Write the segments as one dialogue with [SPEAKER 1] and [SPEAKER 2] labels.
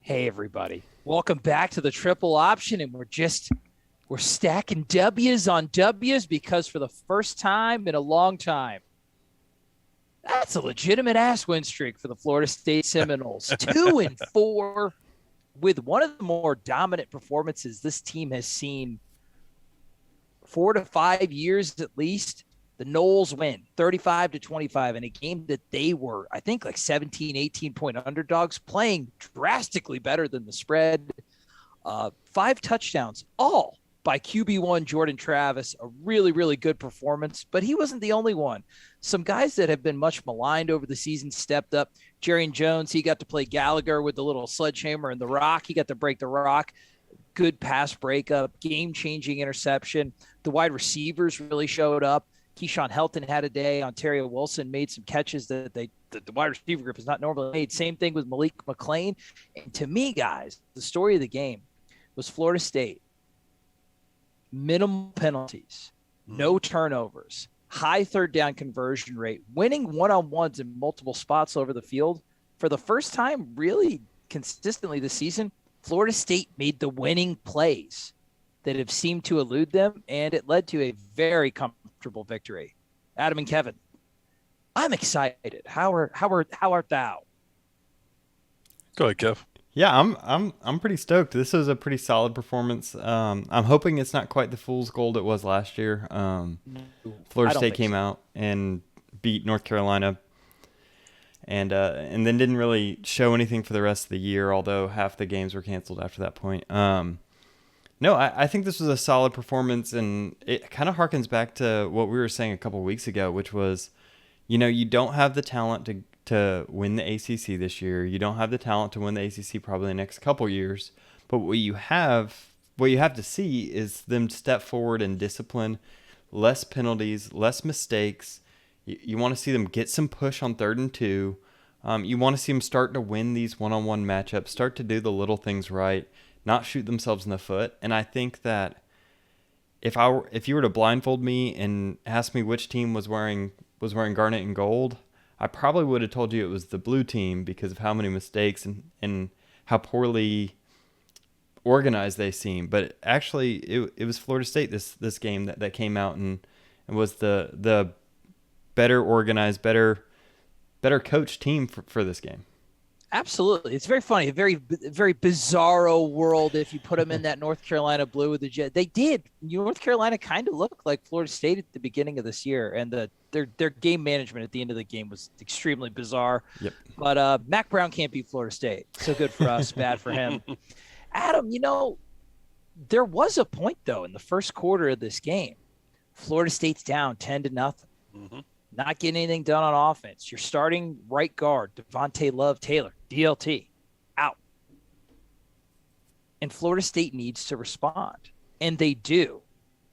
[SPEAKER 1] Hey, everybody. Welcome back to the triple option. And we're stacking W's on W's because for the first time in a long time, that's a legitimate ass win streak for the Florida State Seminoles. 2-4 with one of the more dominant performances this team has seen 4 to 5 years at least. The Noles win 35-25 in a game that they were, I think, like 17, 18-point underdogs, playing drastically better than the spread. 5 touchdowns, all by QB1 Jordan Travis. A really, really good performance, but he wasn't the only one. Some guys that have been much maligned over the season stepped up. Jerrion Jones, he got to play Gallagher with the little sledgehammer and the rock. He got to break the rock. Good pass breakup, game-changing interception. The wide receivers really showed up. Keyshawn Helton had a day. Ontario Wilson made some catches that the wide receiver group has not normally made. Same thing with Malik McLean. And to me, guys, the story of the game was Florida State. Minimal penalties, no turnovers, high third down conversion rate, winning one-on-ones in multiple spots over the field. For the first time really consistently this season, Florida State made the winning plays that have seemed to elude them, and it led to a very comfortable victory. Adam and Kevin, I'm excited. How art thou?
[SPEAKER 2] Go ahead, Kev.
[SPEAKER 3] Yeah, I'm pretty stoked. This was a pretty solid performance. I'm hoping it's not quite the fool's gold it was last year. Florida State came out and beat North Carolina, and then didn't really show anything for the rest of the year. Although half the games were canceled after that point. No, I think this was a solid performance, and it kind of harkens back to what we were saying a couple of weeks ago, which was, you don't have the talent to win the ACC this year. You don't have the talent to win the ACC probably the next couple years. But what you have to see is them step forward in discipline, less penalties, less mistakes. You want to see them get some push on 3rd and 2. You want to see them start to win these one-on-one matchups, start to do the little things right, not shoot themselves in the foot. And I think that if you were to blindfold me and ask me which team was wearing garnet and gold, I probably would have told you it was the blue team because of how many mistakes and how poorly organized they seem. But actually, it was Florida State this game that came out and was the better organized, better coached team for this game.
[SPEAKER 1] Absolutely. It's very funny. A very, very bizarro world if you put them in that North Carolina blue with the jet. They did. North Carolina kind of looked like Florida State at the beginning of this year, and their game management at the end of the game was extremely bizarre.
[SPEAKER 3] Yep.
[SPEAKER 1] But Mac Brown can't beat Florida State. So good for us, bad for him. Adam, there was a point, though, in the first quarter of this game. Florida State's down 10-0. Mm-hmm. Not getting anything done on offense. You're starting right guard, Devontae Love-Taylor, DLT, out. And Florida State needs to respond. And they do.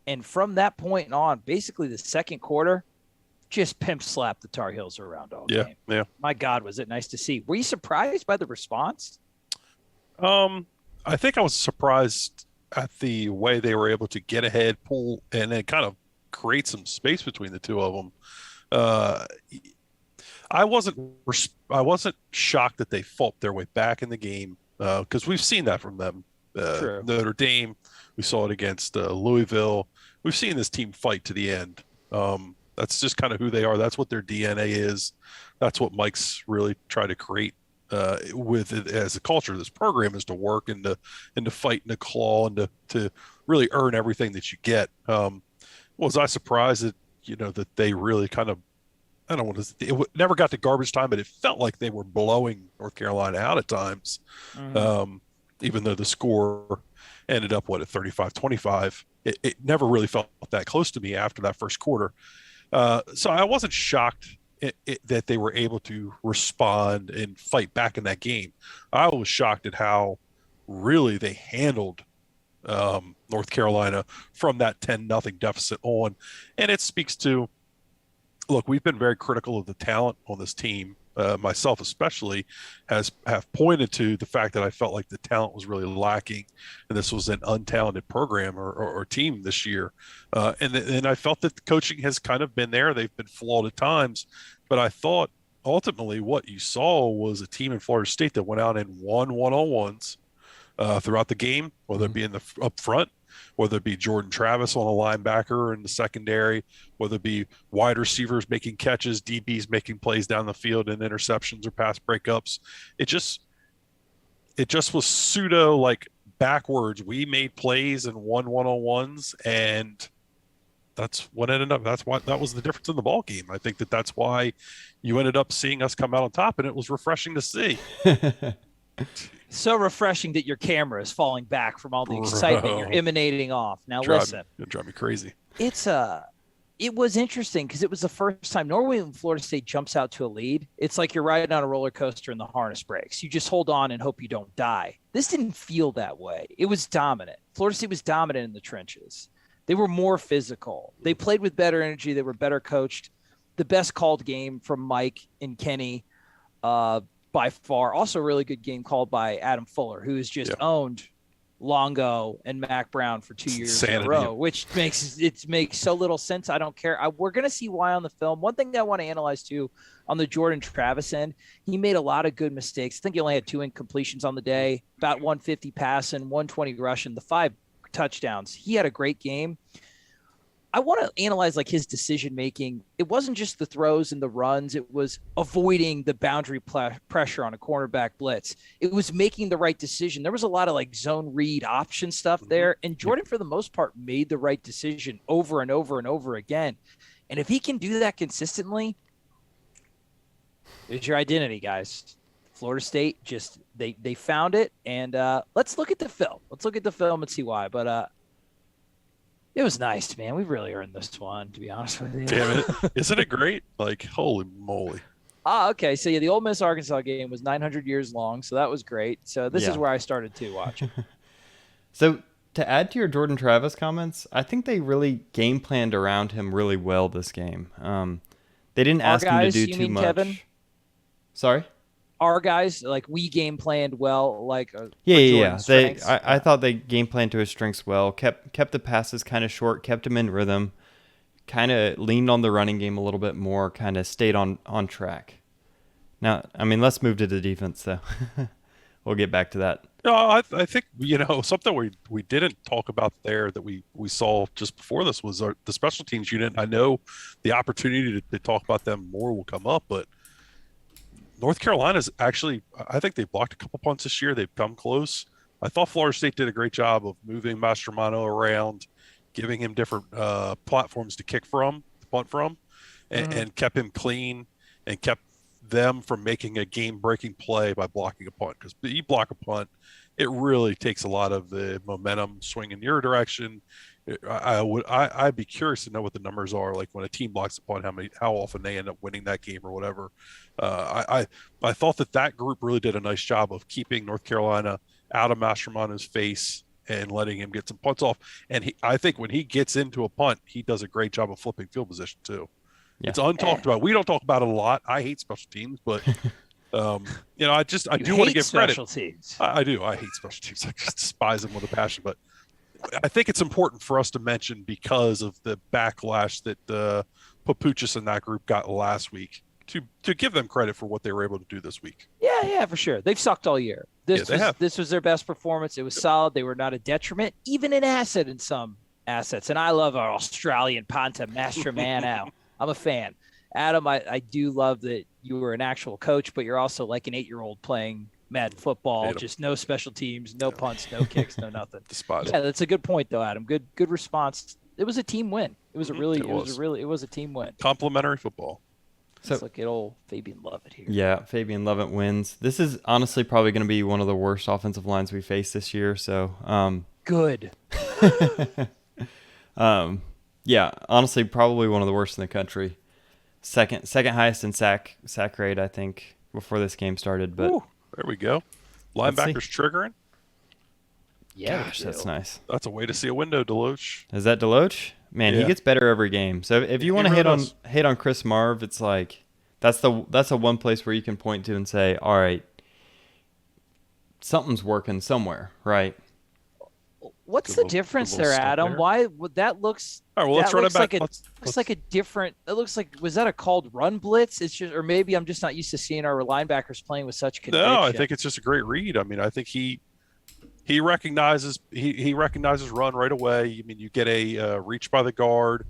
[SPEAKER 1] And from that point on, basically the second quarter, just pimp slapped the Tar Heels around all game.
[SPEAKER 2] Yeah.
[SPEAKER 1] My God, was it nice to see. Were you surprised by the response?
[SPEAKER 2] I think I was surprised at the way they were able to get ahead, pull, and then kind of create some space between the two of them. I wasn't shocked that they fought their way back in the game because we've seen that from them. Notre Dame, we saw it against Louisville. We've seen this team fight to the end. That's just kind of who they are. That's what their DNA is. That's what Mike's really tried to create with it as a culture of this program, is to work and to fight and to claw and to really earn everything that you get. Was I surprised that that they really kind of, I don't want to, it never got to garbage time, but it felt like they were blowing North Carolina out at times. Mm-hmm. Even though the score ended up, at 35-25, it never really felt that close to me after that first quarter. So I wasn't shocked that they were able to respond and fight back in that game. I was shocked at how really they handled North Carolina from that 10-0 deficit on. And it speaks to, look, we've been very critical of the talent on this team. Myself especially have pointed to the fact that I felt like the talent was really lacking, and this was an untalented program or team this year. And I felt that the coaching has kind of been there. They've been flawed at times, but I thought ultimately what you saw was a team in Florida State that went out and won one-on-ones throughout the game, whether it be in the up front, whether it be Jordan Travis on a linebacker in the secondary, whether it be wide receivers making catches, DBs making plays down the field and interceptions or pass breakups. It just was pseudo like backwards. We made plays and won one-on-ones, and that's what ended up. That was the difference in the ball game. I think that's why you ended up seeing us come out on top, and it was refreshing to see.
[SPEAKER 1] So refreshing that your camera is falling back from all the excitement you're emanating off. Now listen,
[SPEAKER 2] it'll drive me crazy.
[SPEAKER 1] It was interesting because it was the first time. Normally when Florida State jumps out to a lead, it's like you're riding on a roller coaster and the harness breaks. You just hold on and hope you don't die. This didn't feel that way. It was dominant. Florida State was dominant in the trenches. They were more physical. They played with better energy. They were better coached. The best called game from Mike and Kenny by far. Also a really good game called by Adam Fuller, who has just owned Longo and Mac Brown for 2 years in a row, which makes so little sense. I don't care. We're going to see why on the film. One thing that I want to analyze too, on the Jordan Travis end, he made a lot of good mistakes. I think he only had 2 incompletions on the day, about 150 passing, 120 rushing, the 5 touchdowns. He had a great game. I want to analyze like his decision making. It wasn't just the throws and the runs. It was avoiding the boundary pressure on a cornerback blitz. It was making the right decision. There was a lot of like zone read option stuff there. And Jordan, for the most part, made the right decision over and over and over again. And if he can do that consistently, it's your identity, guys. Florida State just they found it. And let's look at the film. Let's look at the film and see why. But it was nice, man. We really earned this one, to be honest with you.
[SPEAKER 2] Damn it. Isn't it great? Like, holy moly.
[SPEAKER 1] Okay. So, yeah, the Ole Miss-Arkansas game was 900 years long, so that was great. So, this is where I started to watch.
[SPEAKER 3] So, to add to your Jordan Travis comments, I think they really game planned around him really well this game. They didn't ask him to do too much. Kevin? Sorry?
[SPEAKER 1] Our guys, like, we game planned well, like
[SPEAKER 3] yeah. I thought they game planned to his strengths well. Kept the passes kind of short, kept him in rhythm, kind of leaned on the running game a little bit more, kind of stayed on track. Now, I mean, let's move to the defense though. We'll get back to that.
[SPEAKER 2] No, I think something we didn't talk about there that we saw just before this was the special teams unit. I know the opportunity to talk about them more will come up, but North Carolina's actually, I think they blocked a couple punts this year. They've come close. I thought Florida State did a great job of moving Mastromano around, giving him different platforms to punt from, and kept him clean and kept them from making a game-breaking play by blocking a punt. Because you block a punt, it really takes a lot of the momentum swing in your direction. I'd be curious to know what the numbers are like when a team blocks a punt, how often they end up winning that game or whatever. I thought that group really did a nice job of keeping North Carolina out of Mastromano's face and letting him get some punts off. And I think when he gets into a punt, he does a great job of flipping field position too. Yeah. It's untalked about. We don't talk about it a lot. I hate special teams, but I do want to give credit.
[SPEAKER 1] Special teams.
[SPEAKER 2] I do. I hate special teams. I just despise them with a passion. But I think it's important for us to mention because of the backlash that Papuchis and that group got last week to give them credit for what they were able to do this week.
[SPEAKER 1] Yeah, for sure. They've sucked all year. This was their best performance. It was solid. They were not a detriment, even an asset in some assets. And I love our Australian Ponta Mastromano. I'm a fan. Adam, I do love that you were an actual coach, but you're also like an 8-year-old playing Madden football. Just no special teams, no punts, no kicks, no nothing.
[SPEAKER 2] Despise.
[SPEAKER 1] Yeah, that's a good point though, Adam. Good response. It was a team win. It was a team win.
[SPEAKER 2] Complimentary football.
[SPEAKER 1] So look at old Fabian Lovett here.
[SPEAKER 3] Yeah, Fabian Lovett wins. This is honestly probably going to be one of the worst offensive lines we face this year. So
[SPEAKER 1] good.
[SPEAKER 3] Yeah, honestly, probably one of the worst in the country. Second highest in sack rate, I think, before this game started. But
[SPEAKER 2] there we go. Linebackers triggering.
[SPEAKER 1] Yeah,
[SPEAKER 3] gosh, that's nice.
[SPEAKER 2] That's a way to see a window, Deloach.
[SPEAKER 3] Is that Deloach? Man, he gets better every game. So if you want to hit on Chris Marv, it's like that's the one place where you can point to and say, all right, something's working somewhere, right?
[SPEAKER 1] What's the difference there, Adam?
[SPEAKER 2] There.
[SPEAKER 1] Why would that looks?
[SPEAKER 2] All right, well, let's run it back.
[SPEAKER 1] Looks like a different. It looks like, was that a called run blitz? It's just, or maybe I'm just not used to seeing our linebackers playing with such conviction.
[SPEAKER 2] No, I think it's just a great read. I mean, I think he recognizes run right away. I mean, you get a reach by the guard.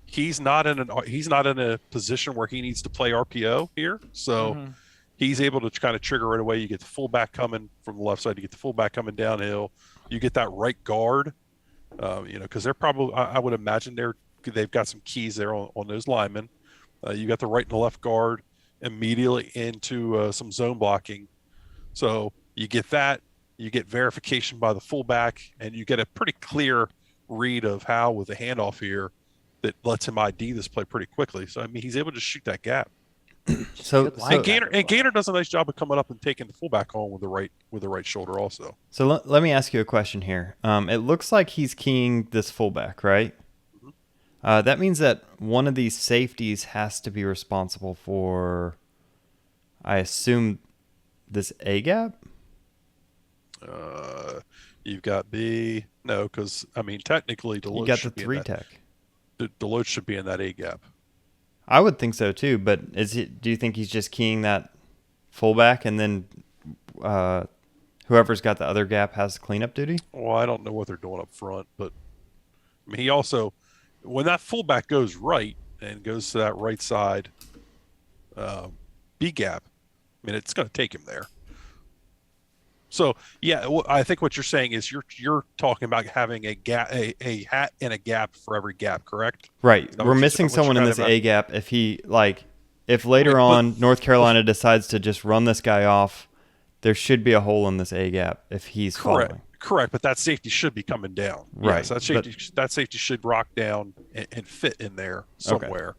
[SPEAKER 2] He's not in a position where he needs to play RPO here, so he's able to kind of trigger right away. You get the fullback coming from the left side. You get the fullback coming downhill. You get that right guard. Because they're probably, I would imagine they've got some keys there on those linemen. You got the right and the left guard immediately into some zone blocking. So you get that, you get verification by the fullback, and you get a pretty clear read of how with the handoff here that lets him ID this play pretty quickly. So, I mean, he's able to shoot that gap. And Gainer does a nice job of coming up and taking the fullback on with the right shoulder also.
[SPEAKER 3] So let me ask you a question here. It looks like he's keying this fullback, right? Mm-hmm. That means that one of these safeties has to be responsible for, I assume, this A gap.
[SPEAKER 2] You've got B. No, because I mean technically Deloach
[SPEAKER 3] you got the 3 tech.
[SPEAKER 2] Deloach should be in that A gap.
[SPEAKER 3] I would think so too, but do you think he's just keying that fullback and then whoever's got the other gap has cleanup duty?
[SPEAKER 2] Well, I don't know what they're doing up front, but I mean, he also, when that fullback goes right and goes to that right side B gap, I mean, it's going to take him there. So yeah, I think what you're saying is you're talking about having a gap, a hat in a gap for every gap, correct?
[SPEAKER 3] Right. We're missing someone in this A gap. If later on North Carolina decides to just run this guy off, there should be a hole in this A gap if he's following.
[SPEAKER 2] Correct. But that safety should be coming down.
[SPEAKER 3] Right.
[SPEAKER 2] Yes, that safety should rock down and fit in there somewhere.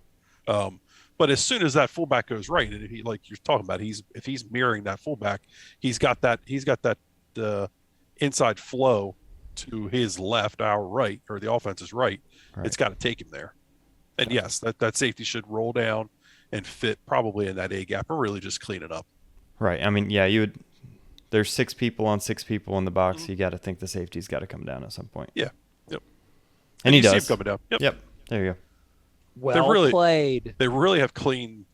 [SPEAKER 2] Okay. But as soon as that fullback goes right, and if he, like you're talking about, if he's mirroring that fullback, he's got that inside flow to his left, our right, or the offense's right. It's got to take him there. And yes, that safety should roll down and fit probably in that A gap, or really just clean it up.
[SPEAKER 3] Right. I mean, yeah, there's 6 people on 6 people in the box. You got to think the safety's got to come down at some point.
[SPEAKER 2] Yeah. Yep.
[SPEAKER 3] And he does.
[SPEAKER 2] See him coming down.
[SPEAKER 3] Yep. There you go.
[SPEAKER 1] Well played.
[SPEAKER 2] They really have cleaned.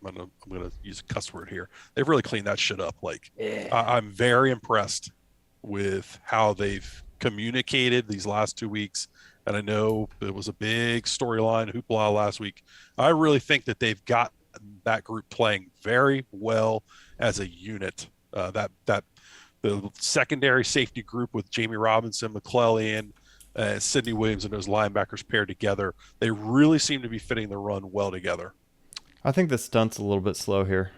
[SPEAKER 2] I'm gonna use a cuss word here. They've really cleaned that shit up. I'm very impressed with how they've communicated these last 2 weeks. And I know it was a big storyline hoopla last week. I really think that they've got that group playing very well as a unit. The secondary safety group with Jamie Robinson, McClellan, Sidney Williams, and those linebackers paired together, they really seem to be fitting the run well together.
[SPEAKER 3] I think the stunt's a little bit slow here.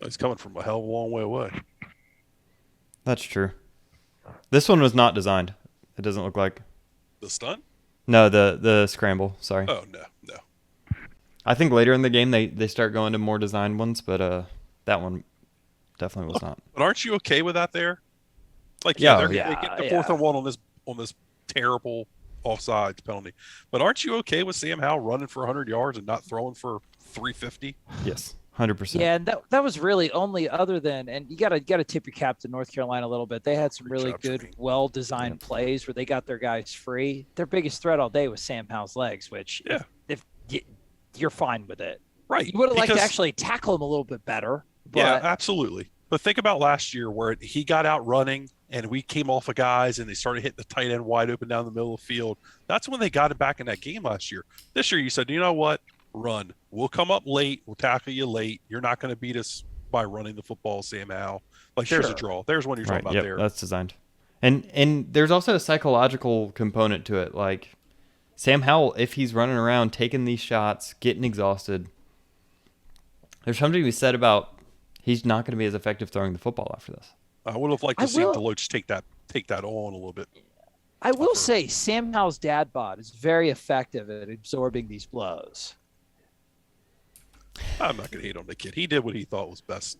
[SPEAKER 2] He's coming from a hell of a long way away.
[SPEAKER 3] That's true. This one was not designed. It doesn't look like.
[SPEAKER 2] The stunt?
[SPEAKER 3] No, the scramble. Sorry.
[SPEAKER 2] Oh, no.
[SPEAKER 3] I think later in the game they start going to more designed ones, but that one definitely was not.
[SPEAKER 2] But aren't you okay with that there? They get the 4th and 1 on this terrible offsides penalty. But aren't you okay with Sam Howell running for 100 yards and not throwing for 350?
[SPEAKER 3] Yes, 100%.
[SPEAKER 1] Yeah, and that was really only other than, and you gotta tip your cap to North Carolina a little bit. They had some really good, well-designed plays where they got their guys free. Their biggest threat all day was Sam Howell's legs, which if you're fine with it.
[SPEAKER 2] Right.
[SPEAKER 1] You would have liked to actually tackle him a little bit better. But...
[SPEAKER 2] Yeah, absolutely. But think about last year where he got out running and we came off of guys and they started hitting the tight end wide open down the middle of the field. That's when they got it back in that game last year. This year you said, you know what? Run. We'll come up late. We'll tackle you late. You're not going to beat us by running the football, Sam Howell. There's a draw. There's one you're talking about there.
[SPEAKER 3] That's designed. And there's also a psychological component to it. Like Sam Howell, if he's running around taking these shots, getting exhausted, there's something to be said about he's not going to be as effective throwing the football after this.
[SPEAKER 2] I would have liked to see Deloach take that on a little bit.
[SPEAKER 1] I will say Sam Howell's dad bod is very effective at absorbing these blows.
[SPEAKER 2] I'm not going to hate on the kid. He did what he thought was best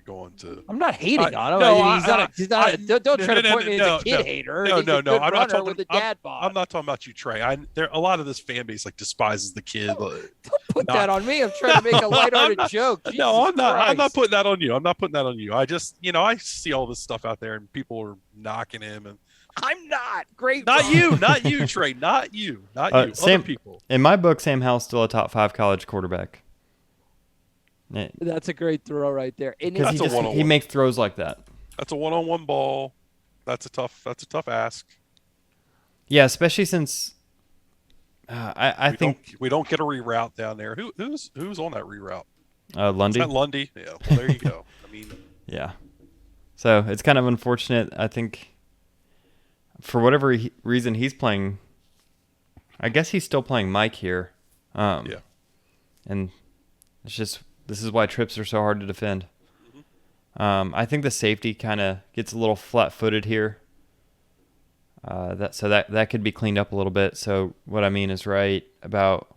[SPEAKER 2] going to.
[SPEAKER 1] I'm not hating on him. Don't try to point me as a kid hater.
[SPEAKER 2] No. I'm not talking
[SPEAKER 1] with a dad bod.
[SPEAKER 2] I'm not talking about you, Trey. A lot of this fan base despises the kid.
[SPEAKER 1] Don't put that on me. I'm trying to make a lighthearted joke. Jesus
[SPEAKER 2] No, I'm not.
[SPEAKER 1] Christ.
[SPEAKER 2] I'm not putting that on you. I'm not putting that on you. I just, I see all this stuff out there, and people are knocking him, and
[SPEAKER 1] I'm not great.
[SPEAKER 2] not you, Trey, not you. Other people.
[SPEAKER 3] In my book, Sam Howell's still a top 5 college quarterback.
[SPEAKER 1] That's a great throw right there. And
[SPEAKER 3] he makes throws like that.
[SPEAKER 2] That's a one-on-one ball. That's a tough ask.
[SPEAKER 3] Yeah, especially since I think
[SPEAKER 2] we don't get a reroute down there. Who's on that reroute?
[SPEAKER 3] Lundy.
[SPEAKER 2] Is that Lundy? Yeah. Well, there you go. I mean,
[SPEAKER 3] yeah. So it's kind of unfortunate. I think for whatever reason he's playing. I guess he's still playing Mike here. Yeah. And it's just this is why trips are so hard to defend. Mm-hmm. I think the safety kind of gets a little flat-footed here. That could be cleaned up a little bit. So what I mean is right about.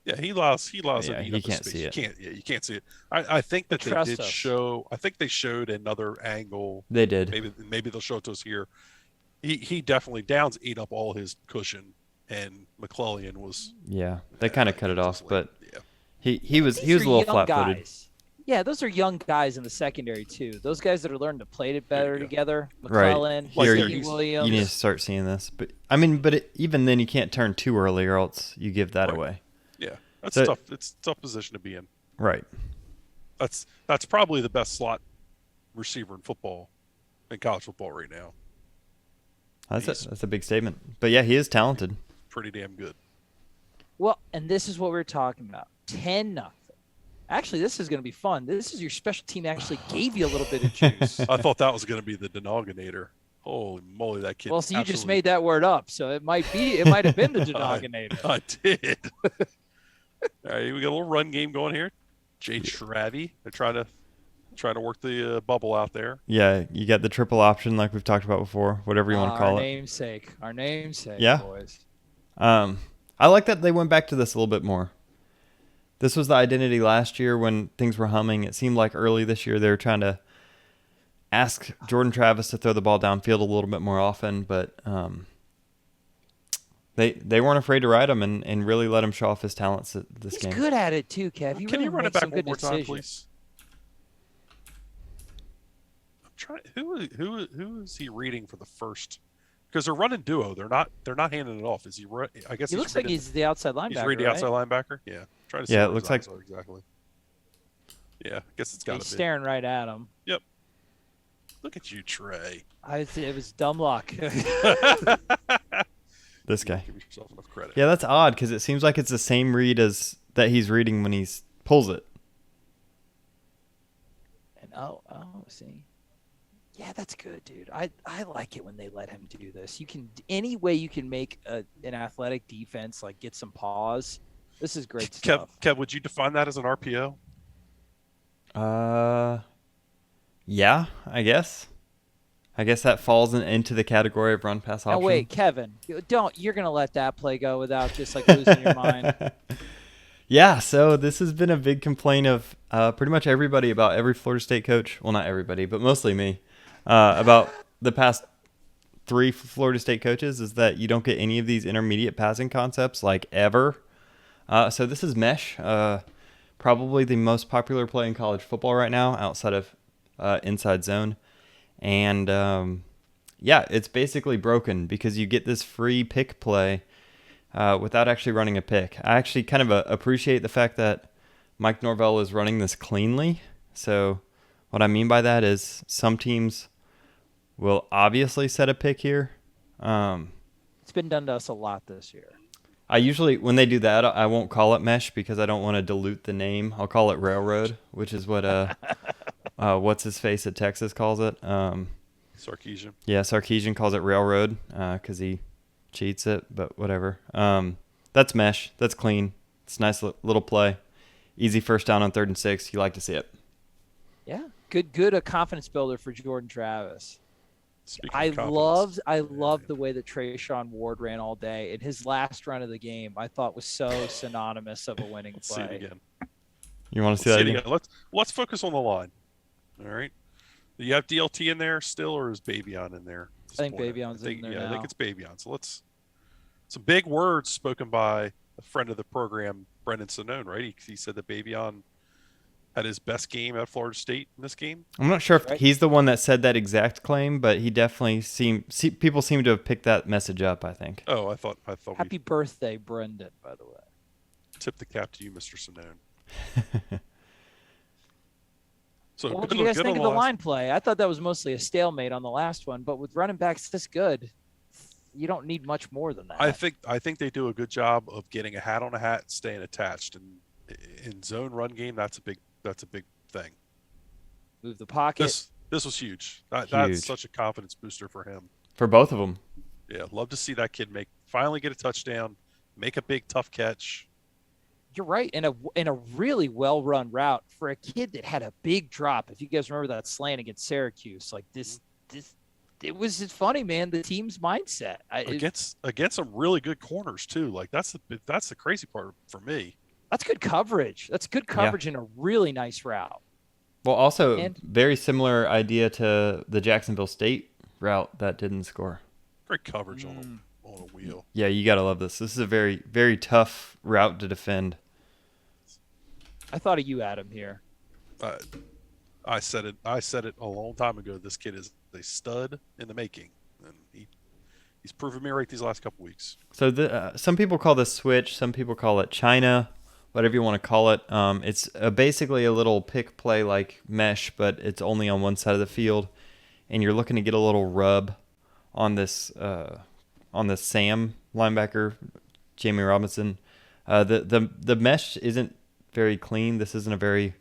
[SPEAKER 2] Yeah, he allows
[SPEAKER 3] yeah,
[SPEAKER 2] it.
[SPEAKER 3] You can't see it.
[SPEAKER 2] You can't see it. I think that they did show. I think they showed another angle.
[SPEAKER 3] They did.
[SPEAKER 2] Maybe they'll show it to us here. He definitely Downs ate up all his cushion, and McClellan was.
[SPEAKER 3] Yeah, they kind of cut it off, but
[SPEAKER 2] yeah.
[SPEAKER 3] he was a little flat-footed.
[SPEAKER 1] Yeah, those are young guys in the secondary too. Those guys that are learning to play it better together.
[SPEAKER 3] McClellan,
[SPEAKER 1] right.
[SPEAKER 3] Williams. You need to start seeing this, but even then you can't turn too early, or else you give that away.
[SPEAKER 2] Yeah, that's tough. It's a tough position to be in.
[SPEAKER 3] Right.
[SPEAKER 2] That's probably the best slot receiver in football, in college football right now.
[SPEAKER 3] That's a big statement, but yeah, he is talented.
[SPEAKER 2] Pretty damn good.
[SPEAKER 1] Well, and this is what we're talking about. 10-0. Actually, this is going to be fun. This is your special team actually gave you a little bit of juice.
[SPEAKER 2] I thought that was going to be the denominator. Holy moly, that kid.
[SPEAKER 1] Well, so you just made that word up, so it might have been the denominator.
[SPEAKER 2] I did. All right, we got a little run game going here. Jay Travy, they're trying to work the bubble out there.
[SPEAKER 3] Yeah, you got the triple option like we've talked about before, whatever you want to call it.
[SPEAKER 1] Our namesake,
[SPEAKER 3] yeah.
[SPEAKER 1] Boys.
[SPEAKER 3] I like that they went back to this a little bit more. This was the identity last year when things were humming. It seemed like early this year they were trying to ask Jordan Travis to throw the ball downfield a little bit more often, but they weren't afraid to ride him and really let him show off his talents this game.
[SPEAKER 1] He's good at it too, Kev.
[SPEAKER 2] Can you run it back one more time, please? I'm trying. Who is he reading for the first? Because they're running duo. They're not handing it off. Is he? I guess
[SPEAKER 1] he looks like he's the outside linebacker.
[SPEAKER 2] He's reading the outside linebacker. Yeah. Trying to see
[SPEAKER 3] it looks like
[SPEAKER 2] exactly. Yeah, I guess it's got to be.
[SPEAKER 1] He's staring right at him.
[SPEAKER 2] Yep. Look at you, Trey.
[SPEAKER 1] It was dumb luck.
[SPEAKER 3] This guy.
[SPEAKER 2] Give yourself enough credit.
[SPEAKER 3] Yeah, that's odd because it seems like it's the same read as that he's reading when he pulls it.
[SPEAKER 1] And see. Yeah, that's good, dude. I like it when they let him do this. Any way you can make an athletic defense like get some pause. This is great stuff.
[SPEAKER 2] Kev, would you define that as an RPO?
[SPEAKER 3] Yeah, I guess. I guess that falls into the category of run pass option.
[SPEAKER 1] Now wait, Kevin, you're gonna let that play go without just like losing your mind.
[SPEAKER 3] Yeah, so this has been a big complaint of pretty much everybody about every Florida State coach. Well, not everybody, but mostly me. About the past 3 Florida State coaches is that you don't get any of these intermediate passing concepts like ever. So this is mesh, probably the most popular play in college football right now outside of inside zone. And it's basically broken because you get this free pick play without actually running a pick. I actually kind of appreciate the fact that Mike Norvell is running this cleanly. So what I mean by that is some teams will obviously set a pick here.
[SPEAKER 1] It's been done to us a lot this year.
[SPEAKER 3] I usually, when they do that, I won't call it mesh because I don't want to dilute the name. I'll call it railroad, which is what what's his face at Texas calls it.
[SPEAKER 2] Sarkisian.
[SPEAKER 3] Yeah, Sarkisian calls it railroad because he cheats it, but whatever. That's mesh. That's clean. It's a nice little play. Easy first down on 3rd and 6. You like to see it.
[SPEAKER 1] Yeah, good. A confidence builder for Jordan Travis. I loved the way that Treshaun Ward ran all day. And his last run of the game, I thought was so synonymous of a winning play.
[SPEAKER 2] See it again.
[SPEAKER 3] You want to see that again?
[SPEAKER 2] Let's focus on the line. All right. Do you have DLT in there still, or is Babyon in there?
[SPEAKER 1] I think Babyon's in there now.
[SPEAKER 2] I think it's Babyon. So some big words spoken by a friend of the program, Brendan Sonnone, right? He said that Babion had his best game at Florida State in this game.
[SPEAKER 3] I'm not sure if he's the one that said that exact claim, but he definitely people seem to have picked that message up, I think.
[SPEAKER 2] Oh, I thought.
[SPEAKER 1] Happy birthday, Brendan, by the way.
[SPEAKER 2] Tip the cap to you, Mr. Sonnone. So
[SPEAKER 1] what did you guys think of the line play? I thought that was mostly a stalemate on the last one, but with running backs this good, you don't need much more than that.
[SPEAKER 2] I think they do a good job of getting a hat on a hat and staying attached. And in zone run game, that's a big thing.
[SPEAKER 1] Move the pocket.
[SPEAKER 2] This was huge. That's such a confidence booster for him.
[SPEAKER 3] For both of them.
[SPEAKER 2] Yeah, love to see that kid finally get a touchdown, make a big tough catch.
[SPEAKER 1] You're right. In a really well run route for a kid that had a big drop. If you guys remember that slant against Syracuse, like this it was funny, man. The team's mindset
[SPEAKER 2] against some really good corners too. Like that's the crazy part for me.
[SPEAKER 1] That's good coverage. That's good coverage in a really nice route.
[SPEAKER 3] Well, also very similar idea to the Jacksonville State route that didn't score.
[SPEAKER 2] Great coverage on a wheel.
[SPEAKER 3] Yeah, you gotta love this. This is a very, very tough route to defend.
[SPEAKER 1] I thought of you, Adam, here.
[SPEAKER 2] I said it a long time ago. This kid is a stud in the making, and he's proven me right these last couple weeks.
[SPEAKER 3] So some people call this switch, some people call it China, whatever you want to call it. It's basically a little pick play like mesh, but it's only on one side of the field, and you're looking to get a little rub on this Sam linebacker, Jamie Robinson. The mesh isn't very clean. This isn't a very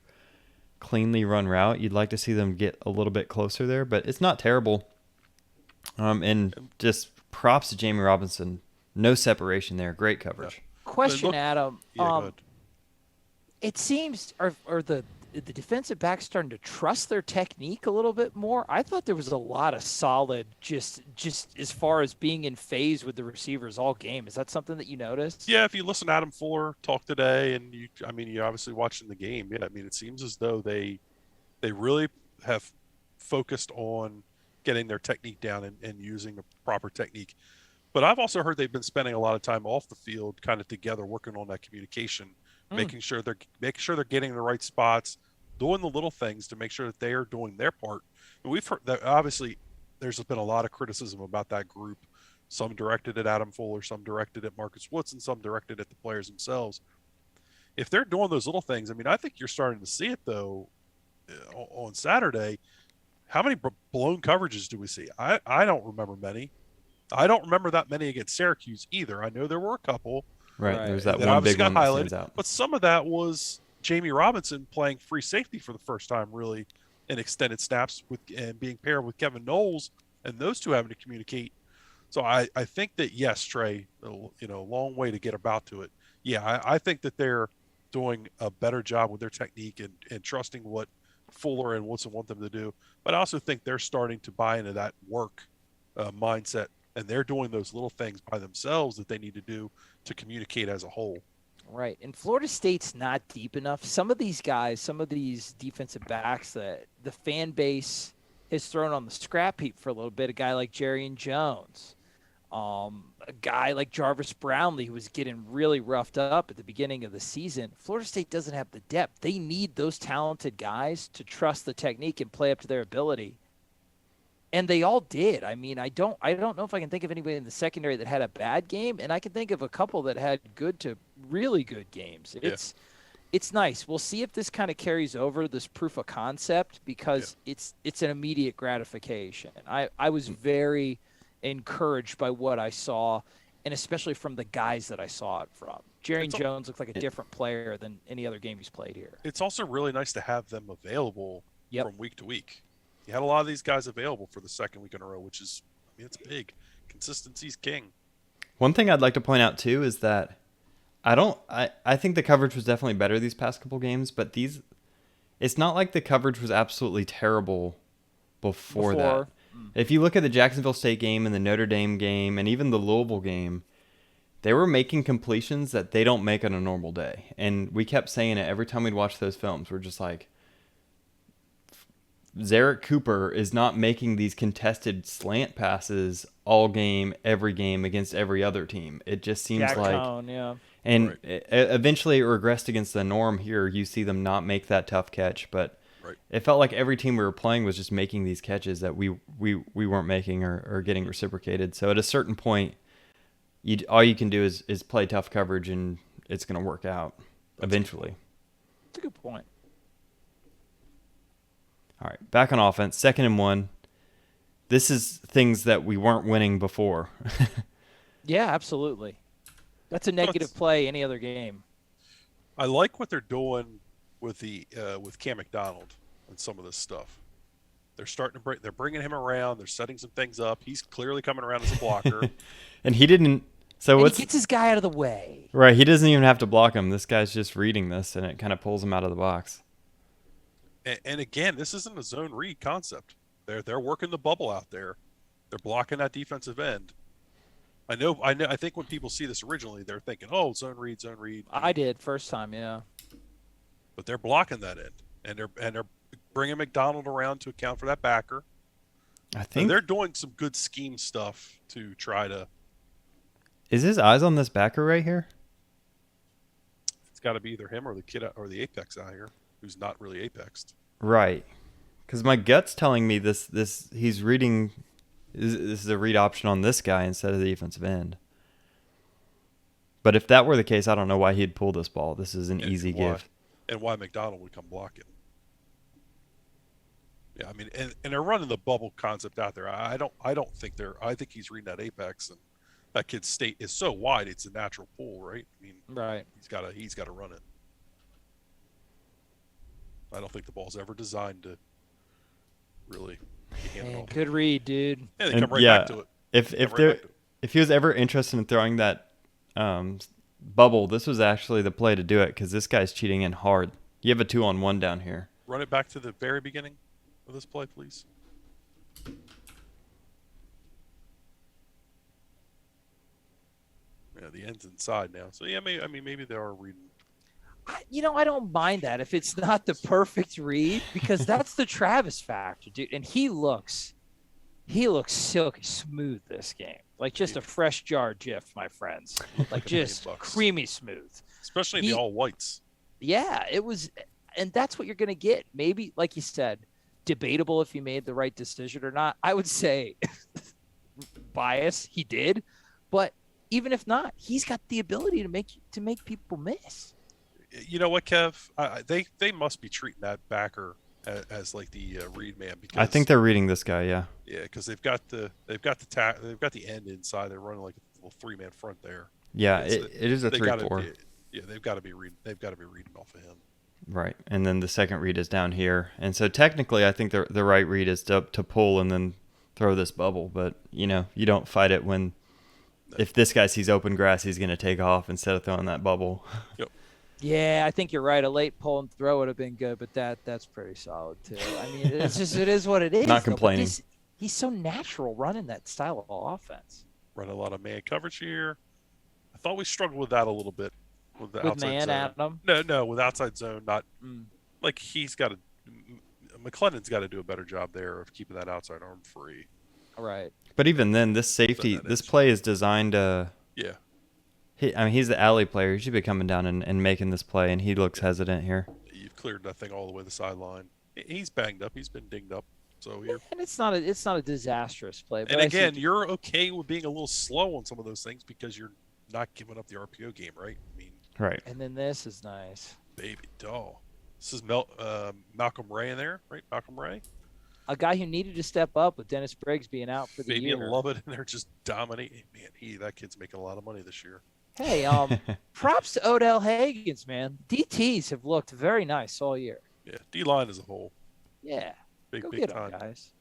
[SPEAKER 3] cleanly run route. You'd like to see them get a little bit closer there, but it's not terrible. And just props to Jamie Robinson. No separation there. Great coverage.
[SPEAKER 1] Yeah. Question, Adam.
[SPEAKER 2] Yeah,
[SPEAKER 1] it seems are the defensive backs starting to trust their technique a little bit more? I thought there was a lot of solid just as far as being in phase with the receivers all game. Is that something that you noticed?
[SPEAKER 2] Yeah, if you listen to Adam Fuller talk today, and you're obviously watching the game. Yeah, it seems as though they really have focused on getting their technique down and using a proper technique. But I've also heard they've been spending a lot of time off the field, kind of together, working on that communication. Making sure they're getting the right spots, doing the little things to make sure that they are doing their part. And we've heard that obviously there's been a lot of criticism about that group. Some directed at Adam Fuller, some directed at Marcus Woods, and some directed at the players themselves. If they're doing those little things, I think you're starting to see it though on Saturday. How many blown coverages do we see? I don't remember many. I don't remember that many against Syracuse either. I know there were a couple.
[SPEAKER 3] Right. There's that one big one that stands out.
[SPEAKER 2] But some of that was Jamie Robinson playing free safety for the first time, really, in extended snaps and being paired with Kevin Knowles, and those two having to communicate. So I think that, yes, Trey, a long way to get about to it. Yeah, I think that they're doing a better job with their technique and trusting what Fuller and Woodson want them to do. But I also think they're starting to buy into that work mindset, and they're doing those little things by themselves that they need to do to communicate as a whole.
[SPEAKER 1] Right. And Florida State's not deep enough. Some of these guys, some of these defensive backs that the fan base has thrown on the scrap heap for a little bit, a guy like Jerrion Jones, a guy like Jarvis Brownlee, who was getting really roughed up at the beginning of the season. Florida State doesn't have the depth. They need those talented guys to trust the technique and play up to their ability. And they all did. I don't know if I can think of anybody in the secondary that had a bad game, and I can think of a couple that had good to really good games. It's nice. We'll see if this kind of carries over, this proof of concept, because it's an immediate gratification. I was very encouraged by what I saw, and especially from the guys that I saw it from. Jerrion Jones looks like a different player than any other game he's played here.
[SPEAKER 2] It's also really nice to have them available from week to week. You had a lot of these guys available for the second week in a row, which is, it's big. Consistency's king.
[SPEAKER 3] One thing I'd like to point out too is that I think the coverage was definitely better these past couple games, but it's not like the coverage was absolutely terrible before that. If you look at the Jacksonville State game and the Notre Dame game and even the Louisville game, they were making completions that they don't make on a normal day. And we kept saying it every time we'd watch those films. We're just like, Zarek Cooper is not making these contested slant passes all game, every game against every other team. It just seems And eventually it regressed against the norm here. You see them not make that tough catch, but it felt like every team we were playing was just making these catches that we weren't making or getting reciprocated. So at a certain point, all you can do is play tough coverage, and it's going to work out eventually.
[SPEAKER 1] That's a good point.
[SPEAKER 3] All right, back on offense, 2nd and 1. This is things that we weren't winning before.
[SPEAKER 1] Yeah, absolutely. That's a negative play any other game.
[SPEAKER 2] I like what they're doing with with Cam McDonald and some of this stuff. They're starting to they're bringing him around. They're setting some things up. He's clearly coming around as a blocker.
[SPEAKER 3] And he didn't. So
[SPEAKER 1] he gets his guy out of the way.
[SPEAKER 3] Right. He doesn't even have to block him. This guy's just reading this, and it kind of pulls him out of the box.
[SPEAKER 2] And again, this isn't a zone read concept. They're working the bubble out there. They're blocking that defensive end. I think when people see this originally, they're thinking, "Oh, zone read."
[SPEAKER 1] I did first time, yeah.
[SPEAKER 2] But they're blocking that end, and they're bringing McDonald around to account for that backer.
[SPEAKER 3] I think
[SPEAKER 2] they're doing some good scheme stuff to try to.
[SPEAKER 3] Is his eyes on this backer right here?
[SPEAKER 2] It's got to be either him or the kid or the apex out here, who's not really apexed.
[SPEAKER 3] Right, because my gut's telling me this he's reading. This is a read option on this guy instead of the defensive end. But if that were the case, I don't know why he'd pull this ball. This is an easy give.
[SPEAKER 2] And why McDonald would come block it. Yeah, I mean, and they're running the bubble concept out there. I think he's reading that apex, and that kid's state is so wide, it's a natural pull, right? I mean,
[SPEAKER 1] right.
[SPEAKER 2] He's got to run it. I don't think the ball's ever designed to really be handed off.
[SPEAKER 1] Good read, dude.
[SPEAKER 2] Yeah, they come right back to it.
[SPEAKER 3] If he was ever interested in throwing that bubble, this was actually the play to do it, because this guy's cheating in hard. You have a 2-on-1 down here.
[SPEAKER 2] Run it back to the very beginning of this play, please. Yeah, the end's inside now. So, yeah, maybe they are reading.
[SPEAKER 1] I don't mind that if it's not the perfect read, because that's the Travis factor, dude. And he looks silky smooth this game. Like just a fresh jar Jif, my friends. Like just creamy smooth.
[SPEAKER 2] Especially the all whites.
[SPEAKER 1] Yeah, it was, and that's what you're going to get. Maybe, like you said, debatable if he made the right decision or not. I would say bias, he did. But even if not, he's got the ability to make people miss.
[SPEAKER 2] You know what, Kev? They must be treating that backer as like the read man, because
[SPEAKER 3] I think they're reading this guy. Yeah.
[SPEAKER 2] Yeah, because they've got the end inside. They're running like a little 3-man front there.
[SPEAKER 3] Yeah, it is a 3-4.
[SPEAKER 2] Yeah, they've got to be reading. They've got to be reading off of him.
[SPEAKER 3] Right, and then the second read is down here, and so technically, I think the right read is to pull and then throw this bubble. But you don't fight it when if this guy sees open grass, he's going to take off instead of throwing that bubble.
[SPEAKER 2] Yep.
[SPEAKER 1] Yeah, I think you're right. A late pull and throw would have been good, but that's pretty solid too. I mean, it is what it is.
[SPEAKER 3] Not complaining.
[SPEAKER 1] He's so natural running that style of offense.
[SPEAKER 2] Run a lot of man coverage here. I thought we struggled with that a little bit with the outside
[SPEAKER 1] man
[SPEAKER 2] zone.
[SPEAKER 1] Adam.
[SPEAKER 2] No, with outside zone. Not like he's got to. McClellan's got to do a better job there of keeping that outside arm free.
[SPEAKER 1] Right.
[SPEAKER 3] But even then, this play is designed to.
[SPEAKER 2] Yeah.
[SPEAKER 3] He's the alley player. He should be coming down and making this play, and he looks hesitant here.
[SPEAKER 2] You've cleared that thing all the way to the sideline. He's banged up. He's been dinged up. So
[SPEAKER 1] and it's not a disastrous play. But
[SPEAKER 2] and again, you're okay with being a little slow on some of those things because you're not giving up the RPO game, right? I mean,
[SPEAKER 3] right.
[SPEAKER 1] And then this is nice.
[SPEAKER 2] Baby doll. This is Malcolm Ray in there, right? Malcolm Ray.
[SPEAKER 1] A guy who needed to step up with Dennis Briggs being out for the year.
[SPEAKER 2] Fabian Lovett in there just dominating. Man, that kid's making a lot of money this year.
[SPEAKER 1] Hey, props to Odell Higgins, man. DTs have looked very nice all year.
[SPEAKER 2] Yeah, D-line as a whole.
[SPEAKER 1] Yeah.
[SPEAKER 2] Big
[SPEAKER 1] get
[SPEAKER 2] time.
[SPEAKER 1] Them, guys.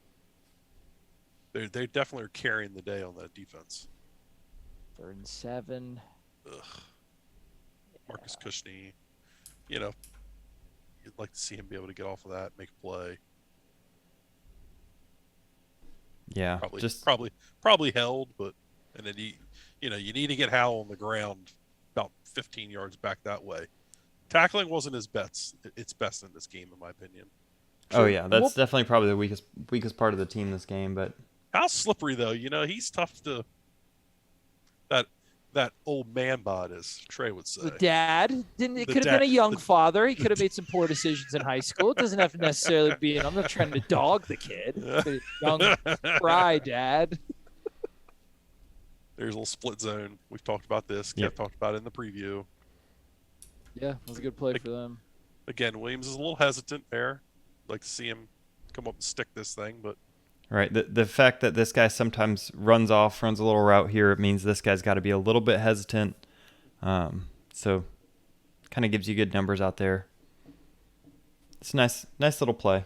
[SPEAKER 2] They definitely are carrying the day on that defense.
[SPEAKER 1] 3rd and 7.
[SPEAKER 2] Ugh. Marcus Cushney. You'd like to see him be able to get off of that, make a play.
[SPEAKER 3] Yeah,
[SPEAKER 2] probably held, but and then you need to get Howell on the ground about 15 yards back that way. Tackling wasn't his best. It's best in this game, in my opinion.
[SPEAKER 3] Oh yeah, that's definitely probably the weakest part of the team this game. But
[SPEAKER 2] how slippery though, he's tough to. That that old man bod, as Trey would say.
[SPEAKER 1] The dad didn't. It could have been a young father. He could have made some poor decisions in high school. It doesn't have to necessarily be. And I'm not trying to dog the kid. The young fry dad.
[SPEAKER 2] There's a little split zone. We've talked about this. Kev talked about it in the preview.
[SPEAKER 1] Yeah, it was a good play for them.
[SPEAKER 2] Again, Williams is a little hesitant there. I'd like to see him come up and stick this thing, but.
[SPEAKER 3] Right. The fact that this guy sometimes runs a little route here, it means this guy's got to be a little bit hesitant. So kind of gives you good numbers out there. It's a nice little play.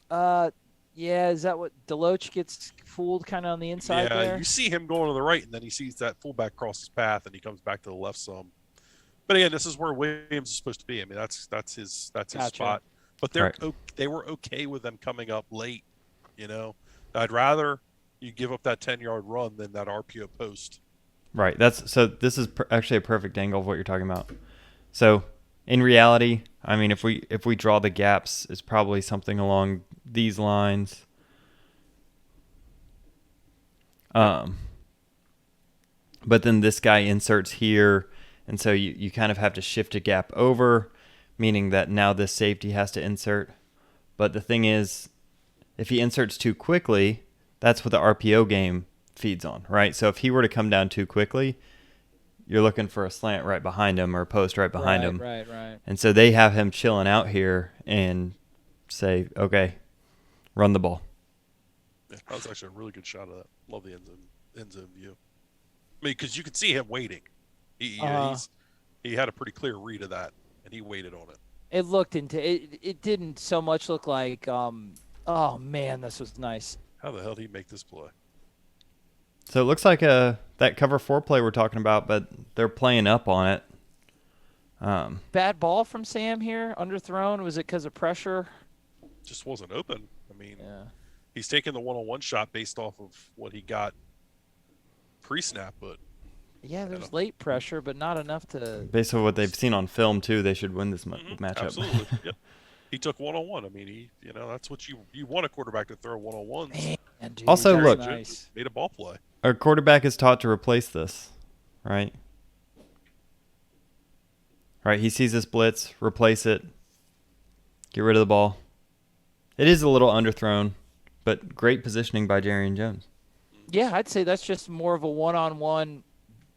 [SPEAKER 1] Yeah, is that what Deloach gets fooled kind of on the inside there?
[SPEAKER 2] Yeah, you see him going to the right, and then he sees that fullback cross his path, and he comes back to the left some. But again, this is where Williams is supposed to be. I mean, that's his spot. But they were okay with them coming up late, you know. I'd rather you give up that 10-yard run than that RPO post.
[SPEAKER 3] Right. So this is actually a perfect angle of what you're talking about. So in reality, I mean, if we draw the gaps, it's probably something along these lines. But then this guy inserts here, and so you kind of have to shift a gap over, meaning that now this safety has to insert. But the thing is, if he inserts too quickly, that's what the RPO game feeds on, right? So if he were to come down too quickly, you're looking for a slant right behind him or a post right behind him.
[SPEAKER 1] Right.
[SPEAKER 3] And so they have him chilling out here and say, okay, run the ball.
[SPEAKER 2] Yeah, that was actually a really good shot of that. Love the end zone view. I mean, because you could see him waiting. He had a pretty clear read of that, and he waited on it.
[SPEAKER 1] It looked into it. It didn't so much look like. Oh man, this was nice.
[SPEAKER 2] How the hell did he make this play?
[SPEAKER 3] So it looks like that cover 4 play we're talking about, but they're playing up on it.
[SPEAKER 1] Bad ball from Sam here, underthrown. Was it because of pressure?
[SPEAKER 2] Just wasn't open. I mean,
[SPEAKER 1] yeah.
[SPEAKER 2] He's taking the one-on-one shot based off of what he got pre-snap, but
[SPEAKER 1] yeah, there's late pressure, but not enough to.
[SPEAKER 3] Based on what they've seen on film too, they should win this matchup.
[SPEAKER 2] Absolutely. Yep. He took one-on-one. I mean, that's what you want a quarterback to throw one-on-ones.
[SPEAKER 1] Man, dude,
[SPEAKER 3] also, look,
[SPEAKER 1] nice.
[SPEAKER 2] Made a ball play.
[SPEAKER 3] Our quarterback is taught to replace this, right? Right, he sees this blitz, replace it, get rid of the ball. It is a little underthrown, but great positioning by Jarrian Jones.
[SPEAKER 1] Yeah, I'd say that's just more of a one-on-one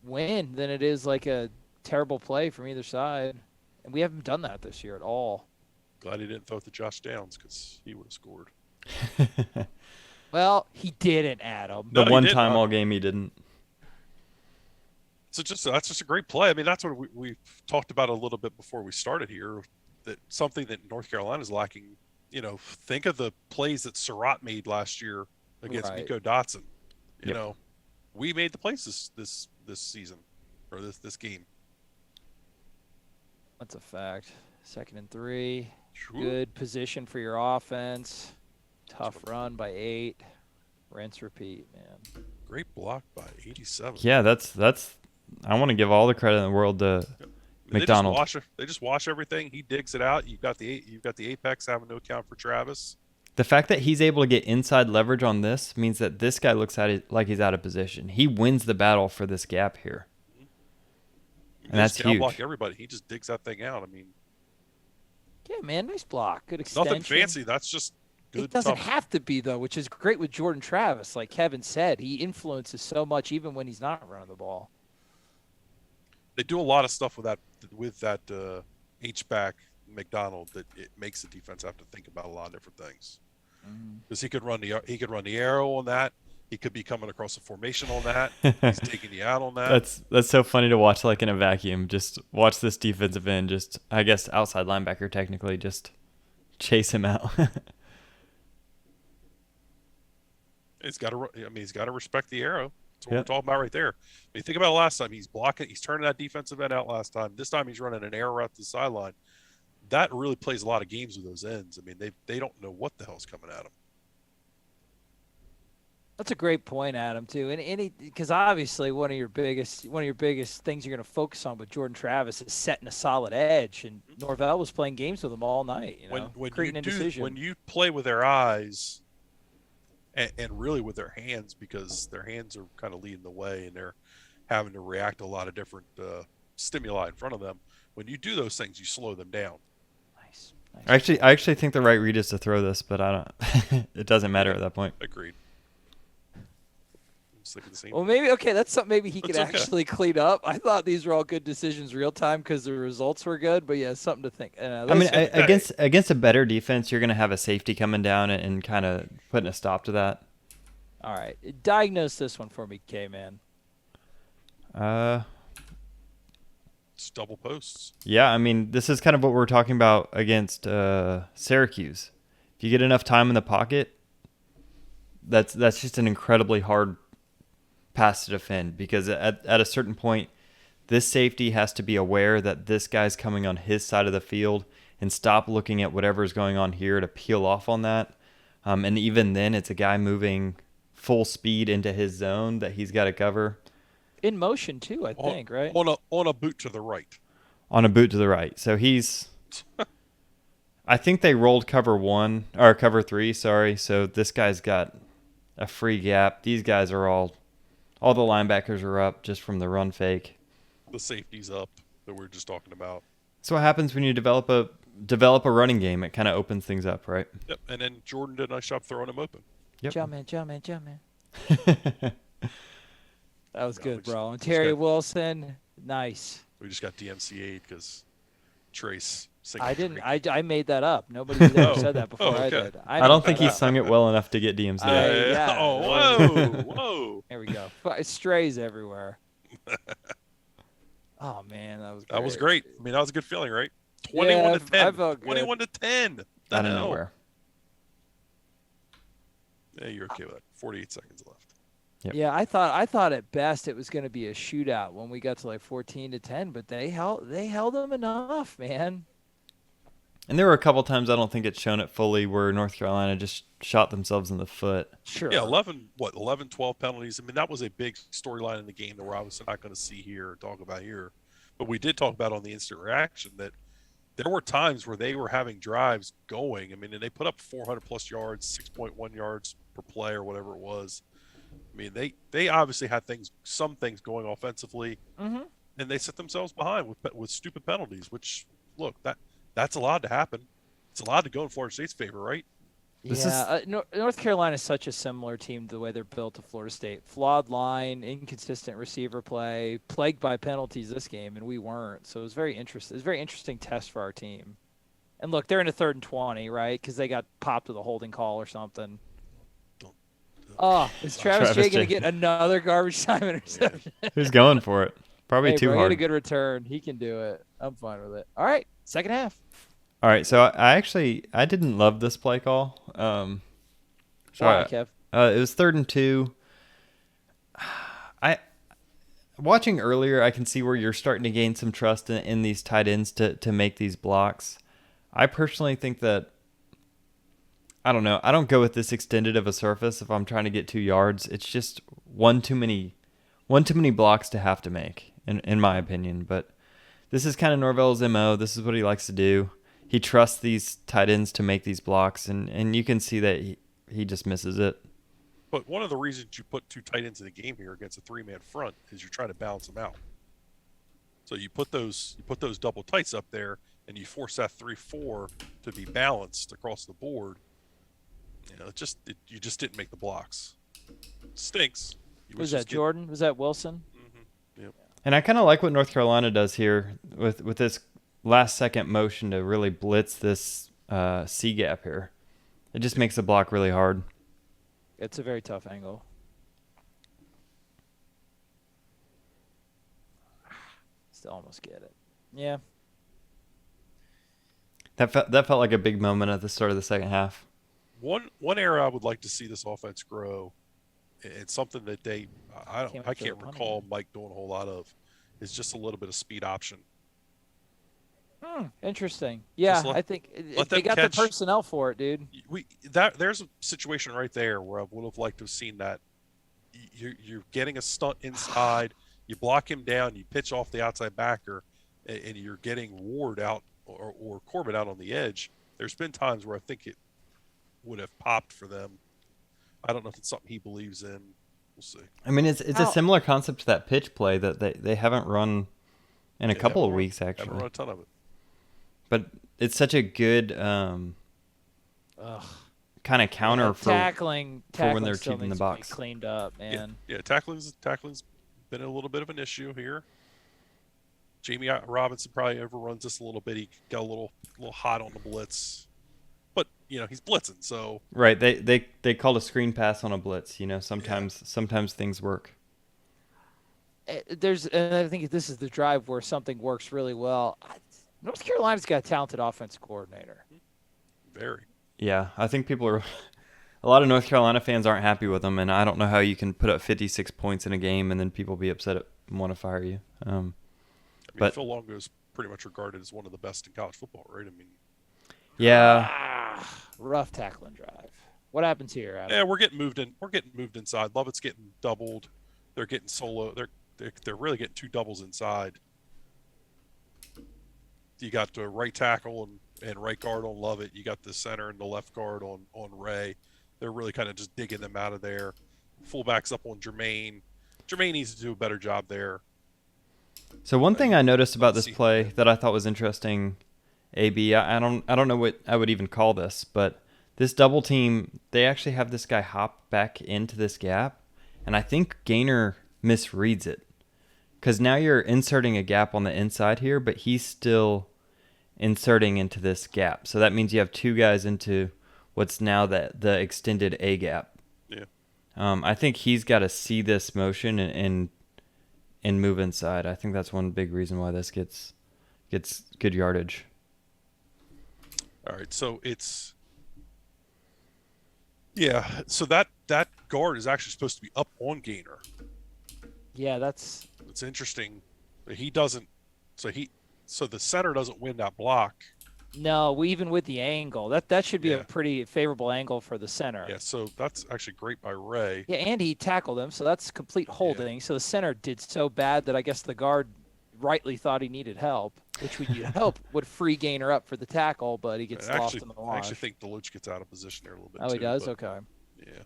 [SPEAKER 1] win than it is like a terrible play from either side. And we haven't done that this year at all.
[SPEAKER 2] Glad he didn't throw it to Josh Downs because he would have scored.
[SPEAKER 1] Well, he didn't, Adam.
[SPEAKER 3] The one time all game he didn't.
[SPEAKER 2] So that's just a great play. I mean, that's what we've talked about a little bit before we started here. That something that North Carolina is lacking. You know, think of the plays that Surratt made last year against Nico Dotson. You know, we made the plays this season or this game.
[SPEAKER 1] That's a fact. 2nd and 3.
[SPEAKER 2] Sure.
[SPEAKER 1] Good position for your offense. Tough run by 8. Rinse, repeat, man.
[SPEAKER 2] Great block by 87.
[SPEAKER 3] Yeah, that's. I want to give all the credit in the world to McDonald.
[SPEAKER 2] They just wash everything. He digs it out. You've got the apex having to account for Travis.
[SPEAKER 3] The fact that he's able to get inside leverage on this means that this guy looks at it like he's out of position. He wins the battle for this gap here. And that's huge.
[SPEAKER 2] Block everybody. He just digs that thing out. I mean,
[SPEAKER 1] yeah, man, nice block. Good extension.
[SPEAKER 2] Nothing fancy. That's just good.
[SPEAKER 1] It doesn't have to be, though, which is great with Jordan Travis. Like Kevin said, he influences so much even when he's not running the ball.
[SPEAKER 2] They do a lot of stuff with that H-back McDonald that it makes the defense have to think about a lot of different things. Because he could run the arrow on that. He could be coming across a formation on that. He's taking you out on that.
[SPEAKER 3] That's so funny to watch, like in a vacuum. Just watch this defensive end, just I guess outside linebacker technically, just chase him out.
[SPEAKER 2] He's got to respect the arrow. That's what we're talking about right there. I mean, think about it last time. He's blocking. He's turning that defensive end out last time. This time he's running an arrow out to the sideline. That really plays a lot of games with those ends. I mean, they don't know what the hell's coming at them.
[SPEAKER 1] That's a great point, Adam, too. And because obviously one of your biggest things you're going to focus on with Jordan Travis is setting a solid edge. And Norvell was playing games with him all night.
[SPEAKER 2] When you play with their eyes and really with their hands, because their hands are kind of leading the way, and having to react to a lot of different stimuli in front of them. When you do those things, you slow them down.
[SPEAKER 1] Nice.
[SPEAKER 3] I actually think the right read is to throw this, but I don't. It doesn't matter at that point.
[SPEAKER 2] Agreed.
[SPEAKER 1] Well, maybe that's something maybe he could actually clean up. I thought these were all good decisions real time because the results were good, but yeah, something to think.
[SPEAKER 3] I mean, against a better defense, you're going to have a safety coming down and kind of putting a stop to that.
[SPEAKER 1] All right, diagnose this one for me, K-Man.
[SPEAKER 2] It's double posts.
[SPEAKER 3] Yeah, I mean, this is kind of what we're talking about against Syracuse. If you get enough time in the pocket, that's just an incredibly hard pass to defend, because at a certain point, this safety has to be aware that this guy's coming on his side of the field and stop looking at whatever's going on here to peel off on that. And even then, it's a guy moving full speed into his zone that he's got to cover.
[SPEAKER 1] In motion too, I think, right?
[SPEAKER 2] On a boot to the right.
[SPEAKER 3] On a boot to the right. So he's I think they rolled cover 3, sorry. So this guy's got a free gap. These guys are all the linebackers are up just from the run fake.
[SPEAKER 2] The safety's up that we were just talking about.
[SPEAKER 3] So what happens when you develop a running game? It kind of opens things up, right?
[SPEAKER 2] Yep. And then Jordan did a nice job throwing him open.
[SPEAKER 3] Yep.
[SPEAKER 1] Jump man. That was good, bro. And Terry Wilson, nice.
[SPEAKER 2] We just got DMCA'd because Trace.
[SPEAKER 1] I made that up. Nobody's ever said that before. I did.
[SPEAKER 3] I don't think he sung it well enough to get DMCA'd.
[SPEAKER 1] Yeah.
[SPEAKER 2] Whoa.
[SPEAKER 1] There we go. Strays everywhere. Oh man, that was great.
[SPEAKER 2] That was great. I mean, that was a good feeling, right? 21 to 10.
[SPEAKER 1] I felt good.
[SPEAKER 2] 21 to 10.
[SPEAKER 3] Out of nowhere.
[SPEAKER 2] Yeah, you're okay with that. 48 seconds left.
[SPEAKER 3] Yep.
[SPEAKER 1] Yeah, I thought at best it was going to be a shootout when we got to like 14 to 10, but they held them enough, man.
[SPEAKER 3] And there were a couple times I don't think it's shown it fully where North Carolina just shot themselves in the foot.
[SPEAKER 1] Sure.
[SPEAKER 2] Yeah, 11, 12 penalties. I mean, that was a big storyline in the game that we're obviously not going to see here or talk about here. But we did talk about on the instant reaction that there were times where they were having drives going. I mean, and they put up 400-plus yards, 6.1 yards per play or whatever it was. I mean, they obviously had some things going offensively, and they set themselves behind with stupid penalties, which, look, that's allowed to happen. It's allowed to go in Florida State's favor, right?
[SPEAKER 1] North Carolina is such a similar team to the way they're built to Florida State. Flawed line, inconsistent receiver play, plagued by penalties this game, and we weren't. So it was very interesting. It was a very interesting test for our team. And look, they're in a 3rd and 20, right? Because they got popped with a holding call or something. Oh, is Travis Jay going to get another garbage time interception?
[SPEAKER 3] Who's going for it? Probably too hard.
[SPEAKER 1] He had a good return. He can do it. I'm fine with it. All right, second half.
[SPEAKER 3] All right, so I didn't love this play call.
[SPEAKER 1] Why, Kev?
[SPEAKER 3] It was 3rd and 2. Watching earlier, I can see where you're starting to gain some trust in these tight ends to make these blocks. I personally think that, I don't know, I don't go with this extended of a surface if I'm trying to get 2 yards. It's just one too many blocks to have to make, in my opinion. But this is kind of Norvell's MO. This is what he likes to do. He trusts these tight ends to make these blocks, and you can see that he just misses it.
[SPEAKER 2] But one of the reasons you put 2 tight ends in the game here against a 3-man front is you're trying to balance them out. So you put those double tights up there, and you force that 3-4 to be balanced across the board. You know, you just didn't make the blocks. It stinks.
[SPEAKER 1] Was that Jordan? Was that Wilson?
[SPEAKER 2] Mm-hmm. Yep.
[SPEAKER 3] And I kind of like what North Carolina does here with this last-second motion to really blitz this C gap here. It just makes the block really hard.
[SPEAKER 1] It's a very tough angle. Still almost get it. Yeah.
[SPEAKER 3] That felt like a big moment at the start of the second half.
[SPEAKER 2] One area I would like to see this offense grow, and something that I can't recall Mike doing a whole lot of, is just a little bit of speed option.
[SPEAKER 1] Interesting. Yeah, I think they got the personnel for it, dude.
[SPEAKER 2] There's a situation right there where I would have liked to have seen that. You're getting a stunt inside, you block him down, you pitch off the outside backer, and you're getting Ward out or Corbin out on the edge. There's been times where I think it would have popped for them. I don't know if it's something he believes in. We'll see.
[SPEAKER 3] I mean, it's a similar concept to that pitch play that they haven't run in a couple of weeks, actually.
[SPEAKER 2] Haven't run a ton of it.
[SPEAKER 3] But it's such a good kind of counter for
[SPEAKER 1] tackling
[SPEAKER 3] when they're cheating the box.
[SPEAKER 1] Cleaned up, man.
[SPEAKER 2] Yeah, tackling's been a little bit of an issue here. Jamie Robinson probably overruns this a little bit. He got a little hot on the blitz, but he's blitzing, so
[SPEAKER 3] right. They called a screen pass on a blitz. Sometimes things work.
[SPEAKER 1] And I think this is the drive where something works really well. North Carolina's got a talented offensive coordinator.
[SPEAKER 2] Very.
[SPEAKER 3] Yeah, I think a lot of North Carolina fans aren't happy with them, and I don't know how you can put up 56 points in a game and then people be upset and want to fire you. But
[SPEAKER 2] Phil Longo is pretty much regarded as one of the best in college football, right?
[SPEAKER 3] Yeah.
[SPEAKER 1] Rough tackling drive. What happens here, Adam?
[SPEAKER 2] Yeah, we're getting moved in. We're getting moved inside. Lovett's getting doubled. They're getting solo. They're really getting two doubles inside. You got the right tackle and right guard on Lovett. You got the center and the left guard on Ray. They're really kind of just digging them out of there. Fullback's up on Jermaine. Jermaine needs to do a better job there.
[SPEAKER 3] So one thing I noticed about this play that I thought was interesting, AB, I don't know what I would even call this, but this double team, they actually have this guy hop back into this gap, and I think Gainer misreads it. Because now you're inserting a gap on the inside here, but he's still inserting into this gap. So that means you have two guys into what's now the extended A gap.
[SPEAKER 2] Yeah.
[SPEAKER 3] I think he's got to see this motion and move inside. I think that's one big reason why this gets good yardage.
[SPEAKER 2] All right, so so that guard is actually supposed to be up on Gainer.
[SPEAKER 1] Yeah, it's
[SPEAKER 2] interesting. He doesn't. So the center doesn't win that block.
[SPEAKER 1] No, even with the angle, that should be a pretty favorable angle for the center.
[SPEAKER 2] Yeah, so that's actually great by Ray.
[SPEAKER 1] Yeah, and he tackled him, so that's complete holding. Yeah. So the center did so bad that I guess the guard rightly thought he needed help, which would would free Gainer up for the tackle, but he gets lost in the wash.
[SPEAKER 2] I actually think DeLuch gets out of position there a little bit.
[SPEAKER 1] Oh, he does? Okay.
[SPEAKER 2] Yeah.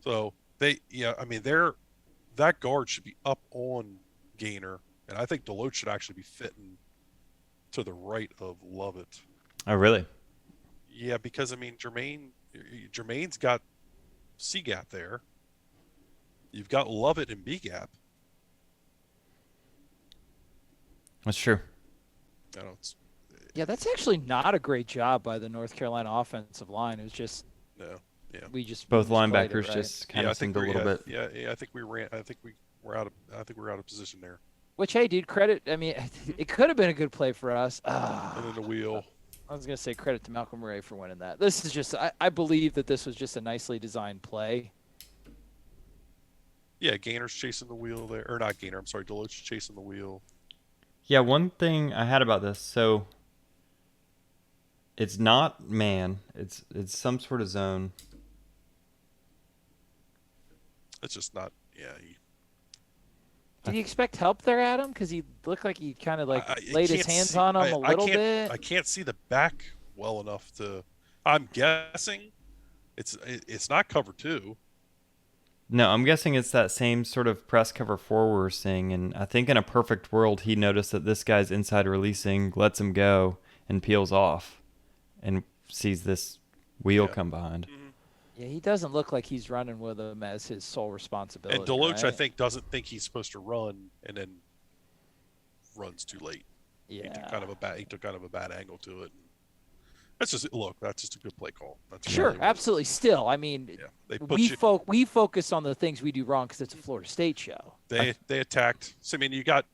[SPEAKER 2] So that guard should be up on Gainer, and I think DeLuch should actually be fitting to the right of Lovett.
[SPEAKER 3] Oh, really?
[SPEAKER 2] Yeah, because Jermaine's got C gap there. You've got Lovett in B gap.
[SPEAKER 3] That's true.
[SPEAKER 1] That's actually not a great job by the North Carolina offensive line. It was just
[SPEAKER 3] both linebackers just kind of seemed a little bit.
[SPEAKER 2] Yeah, I think we're out of position there.
[SPEAKER 1] Which, hey, dude, credit. I mean, it could have been a good play for us.
[SPEAKER 2] And then the wheel.
[SPEAKER 1] I was going to say credit to Malcolm Ray for winning that. This is just, I believe that this was just a nicely designed play.
[SPEAKER 2] Yeah, Gainer's chasing the wheel there. Or not Gainer, I'm sorry, Deloach chasing the wheel.
[SPEAKER 3] Yeah, one thing I had about this, so it's not man. It's some sort of zone.
[SPEAKER 2] It's just not,
[SPEAKER 1] Did you expect help there, Adam? Because he looked like he kind of laid his hands on him a little bit.
[SPEAKER 2] I can't see the back well enough to. I'm guessing it's not cover 2.
[SPEAKER 3] No, I'm guessing it's that same sort of press cover 4 we're seeing, and I think in a perfect world he noticed that this guy's inside releasing, lets him go, and peels off, and sees this wheel come behind.
[SPEAKER 2] Mm-hmm.
[SPEAKER 1] Yeah, he doesn't look like he's running with him as his sole responsibility.
[SPEAKER 2] And Deloach,
[SPEAKER 1] right?
[SPEAKER 2] I think, doesn't think he's supposed to run, and then runs too late.
[SPEAKER 1] Yeah,
[SPEAKER 2] he took kind of a bad angle to it. That's just a good play call. That's
[SPEAKER 1] sure,
[SPEAKER 2] really
[SPEAKER 1] absolutely. Still, I mean, we focus on the things we do wrong because it's a Florida State show.
[SPEAKER 2] They attacked. So I mean, you got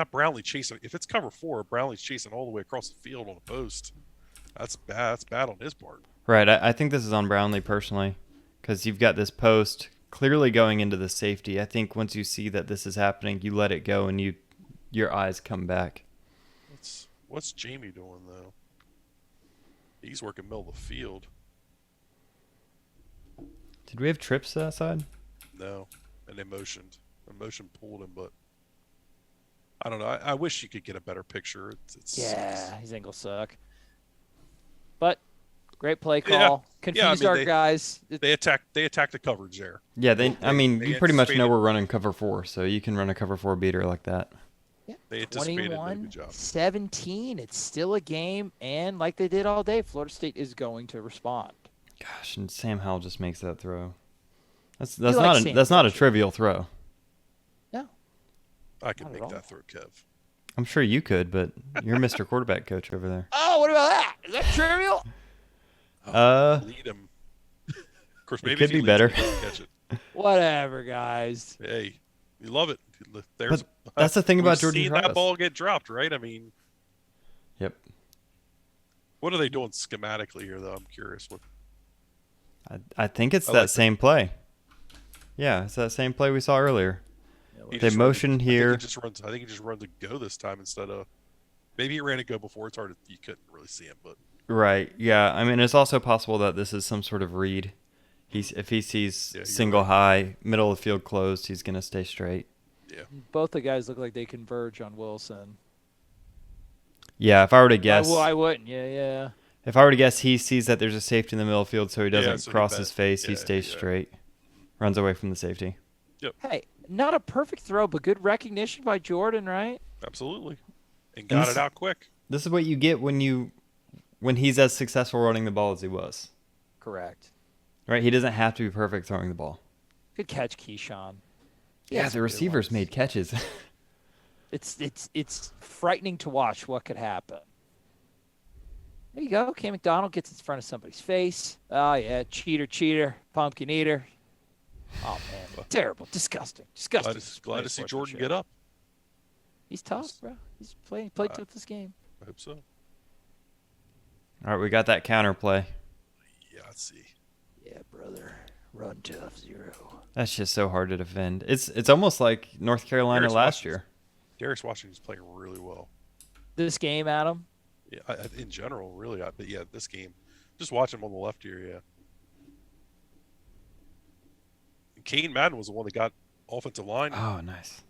[SPEAKER 2] Brownlee chasing. If it's cover 4, Brownlee's chasing all the way across the field on a post. That's bad. That's bad on his part.
[SPEAKER 3] Right, I think this is on Brownlee personally, because you've got this post clearly going into the safety. I think once you see that this is happening, you let it go and your eyes come back.
[SPEAKER 2] What's Jamie doing though? He's working middle of the field.
[SPEAKER 3] Did we have trips to that side?
[SPEAKER 2] No, and they motioned. The motion pulled him, but I don't know. I wish you could get a better picture.
[SPEAKER 1] His angles suck. But great play call. Confused our guys.
[SPEAKER 2] They attacked the coverage there.
[SPEAKER 3] Yeah, you pretty much know we're running cover 4, so you can run a cover 4 beater like that.
[SPEAKER 1] Yeah,
[SPEAKER 2] they anticipated a good job.
[SPEAKER 1] 21-17. It's still a game, and like they did all day, Florida State is going to respond.
[SPEAKER 3] Gosh, and Sam Howell just makes that throw. That's not a trivial throw.
[SPEAKER 1] No.
[SPEAKER 2] I can make that throw, Kev.
[SPEAKER 3] I'm sure you could, but you're Mr. Quarterback Coach over there.
[SPEAKER 1] Oh, what about that? Is that trivial?
[SPEAKER 2] Lead him. Of course, maybe
[SPEAKER 3] it could be better.
[SPEAKER 2] Catch it.
[SPEAKER 1] Whatever, guys.
[SPEAKER 2] Hey, you love it.
[SPEAKER 3] But that's the thing about Jordan
[SPEAKER 2] We've seen that ball get dropped, right? I mean,
[SPEAKER 3] yep.
[SPEAKER 2] What are they doing schematically here, though? I'm curious.
[SPEAKER 3] I think it's that same play. Yeah, it's that same play we saw earlier. They motion here.
[SPEAKER 2] I think he just runs a go this time instead of. Maybe he ran a go before. It's hard. You couldn't really see him, but.
[SPEAKER 3] Right. Yeah. I mean, it's also possible that this is some sort of read. If he sees single high, middle of the field closed, he's going to stay straight.
[SPEAKER 2] Yeah.
[SPEAKER 1] Both the guys look like they converge on Wilson.
[SPEAKER 3] Yeah. If I were to guess.
[SPEAKER 1] I wouldn't. Yeah.
[SPEAKER 3] If I were to guess, he sees that there's a safety in the middle of the field, so he doesn't cross his face. He stays straight, runs away from the safety.
[SPEAKER 2] Yep.
[SPEAKER 1] Hey, not a perfect throw, but good recognition by Jordan, right?
[SPEAKER 2] Absolutely. And got it out quick.
[SPEAKER 3] This is what you get when he's as successful running the ball as he was.
[SPEAKER 1] Correct.
[SPEAKER 3] Right? He doesn't have to be perfect throwing the ball.
[SPEAKER 1] Good catch, Keyshawn.
[SPEAKER 3] Yeah, the receivers made catches.
[SPEAKER 1] It's frightening to watch what could happen. There you go. Cam McDonald gets in front of somebody's face. Oh, yeah. Cheater. Pumpkin eater. Oh, man. Terrible. Disgusting.
[SPEAKER 2] Glad to see Jordan get up.
[SPEAKER 1] He's tough, bro. He's played tough this game.
[SPEAKER 2] I hope so.
[SPEAKER 3] All right, we got that counter play.
[SPEAKER 2] Yeah, let's see.
[SPEAKER 1] Yeah, brother. Run tough, 0.
[SPEAKER 3] That's just so hard to defend. It's almost like North Carolina last year.
[SPEAKER 2] Darius Washington's playing really well.
[SPEAKER 1] This game, Adam?
[SPEAKER 2] Yeah, in general, really. But yeah, this game, just watch him on the left here. Yeah. And Kane Madden was the one that got offensive line.
[SPEAKER 3] Oh, nice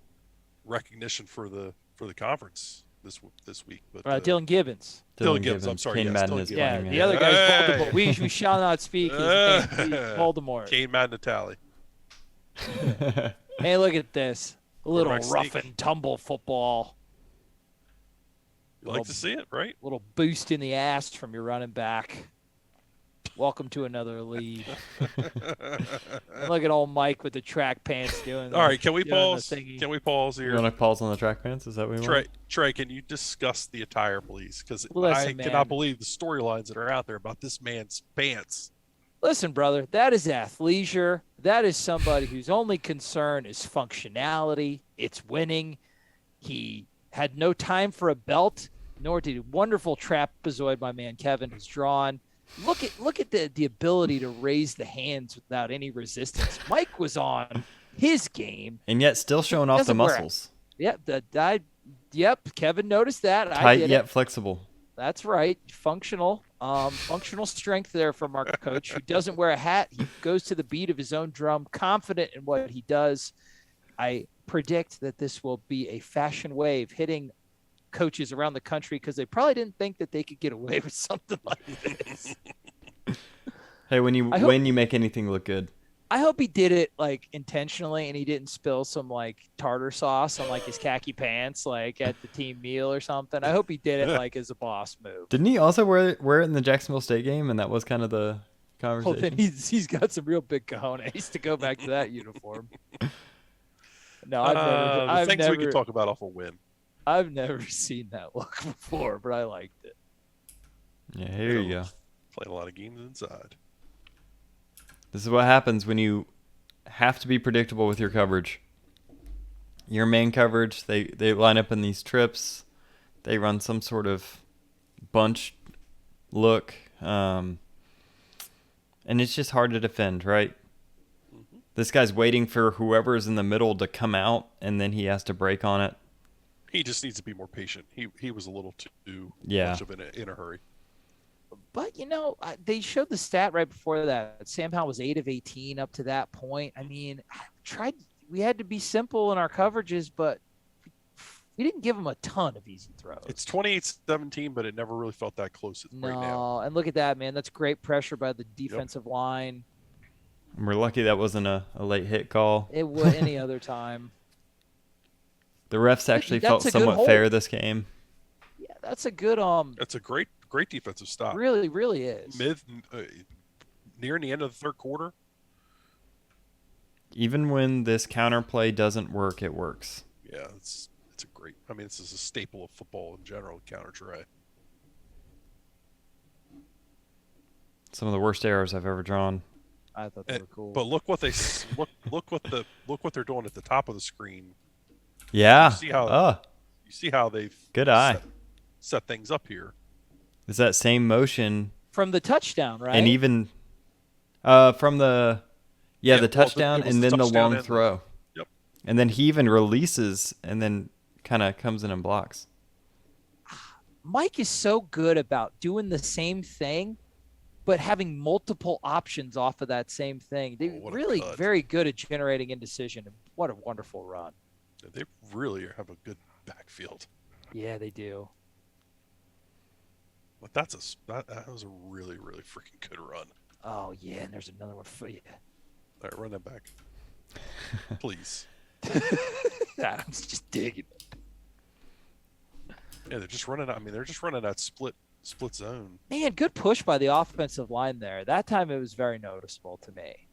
[SPEAKER 2] recognition for the conference this week. But
[SPEAKER 1] Dylan Gibbons.
[SPEAKER 2] Dylan Gibbons. I'm sorry.
[SPEAKER 3] Kane Madden is
[SPEAKER 1] playing. The other guy's Voldemort. We shall not speak his name. Voldemort.
[SPEAKER 2] Kane Madden Natali.
[SPEAKER 1] Hey, look at this. A little rough and tumble football.
[SPEAKER 2] You like to see it, right?
[SPEAKER 1] Little boost in the ass from your running back. Welcome to another league. Look at old Mike with the track pants doing.
[SPEAKER 2] All right, can we pause? Can we pause here?
[SPEAKER 3] You want to pause on the track pants? Is that what you want?
[SPEAKER 2] Trey, can you discuss the attire, please? Because I cannot believe the storylines that are out there about this man's pants.
[SPEAKER 1] Listen, brother, that is athleisure. That is somebody whose only concern is functionality. It's winning. He had no time for a belt, nor did a wonderful trapezoid my man Kevin has drawn. Look at the ability to raise the hands without any resistance. Mike was on his game,
[SPEAKER 3] and yet still showing off the muscles.
[SPEAKER 1] Yep, Kevin noticed that.
[SPEAKER 3] Tight yet flexible.
[SPEAKER 1] That's right. Functional strength there from our coach, who doesn't wear a hat. He goes to the beat of his own drum, confident in what he does. I predict that this will be a fashion wave hitting coaches around the country because they probably didn't think that they could get away with something like this.
[SPEAKER 3] Hey, when you make anything look good.
[SPEAKER 1] I hope he did it like intentionally and he didn't spill some like tartar sauce on like his khaki pants like at the team meal or something. I hope he did it like as a boss move.
[SPEAKER 3] Didn't he also wear it in the Jacksonville State game, and that was kind of the conversation?
[SPEAKER 1] Well, then he's got some real big cojones to go back to that uniform. No, I've never
[SPEAKER 2] we can talk about off a win.
[SPEAKER 1] I've never seen that look before, but I liked it.
[SPEAKER 3] Yeah, here you go.
[SPEAKER 2] Playing a lot of games inside.
[SPEAKER 3] This is what happens when you have to be predictable with your coverage. Your main coverage, they line up in these trips. They run some sort of bunch look. And it's just hard to defend, right? Mm-hmm. This guy's waiting for whoever's in the middle to come out, and then he has to break on it.
[SPEAKER 2] He just needs to be more patient. He was a little too much of in a hurry.
[SPEAKER 1] But, they showed the stat right before that. Sam Howell was 8 of 18 up to that point. I mean, we had to be simple in our coverages, but he didn't give him a ton of easy throws.
[SPEAKER 2] It's 28-17, but it never really felt that close right now.
[SPEAKER 1] No, and look at that, man. That's great pressure by the defensive line.
[SPEAKER 3] We're lucky that wasn't a late hit call.
[SPEAKER 1] It would any other time.
[SPEAKER 3] The refs actually felt somewhat fair this game.
[SPEAKER 1] Yeah, that's a good
[SPEAKER 2] That's a great defensive stop.
[SPEAKER 1] Really, really is.
[SPEAKER 2] Near the end of the third quarter.
[SPEAKER 3] Even when this counterplay doesn't work, it works.
[SPEAKER 2] Yeah, it's a great. I mean, this is a staple of football in general. Counter tray.
[SPEAKER 3] Some of the worst arrows I've ever drawn.
[SPEAKER 1] I thought they were cool.
[SPEAKER 2] But look what look what they're doing at the top of the screen.
[SPEAKER 3] Yeah.
[SPEAKER 2] You see how they've
[SPEAKER 3] good eye
[SPEAKER 2] set things up here.
[SPEAKER 3] Is that same motion
[SPEAKER 1] from the touchdown, right?
[SPEAKER 3] And even from the the touchdown and then the long throw.
[SPEAKER 2] Yep.
[SPEAKER 3] And then he even releases and then kind of comes in and blocks.
[SPEAKER 1] Mike is so good about doing the same thing, but having multiple options off of that same thing. They're really very good at generating indecision. What a wonderful run.
[SPEAKER 2] They really have a good backfield.
[SPEAKER 1] Yeah, they do.
[SPEAKER 2] But that was a really, really freaking good run.
[SPEAKER 1] Oh, yeah, and there's another one for you.
[SPEAKER 2] All right, run that back. Please.
[SPEAKER 1] Adam's just digging it.
[SPEAKER 2] Yeah, they're just running that split zone.
[SPEAKER 1] Man, good push by the offensive line there. That time it was very noticeable to me.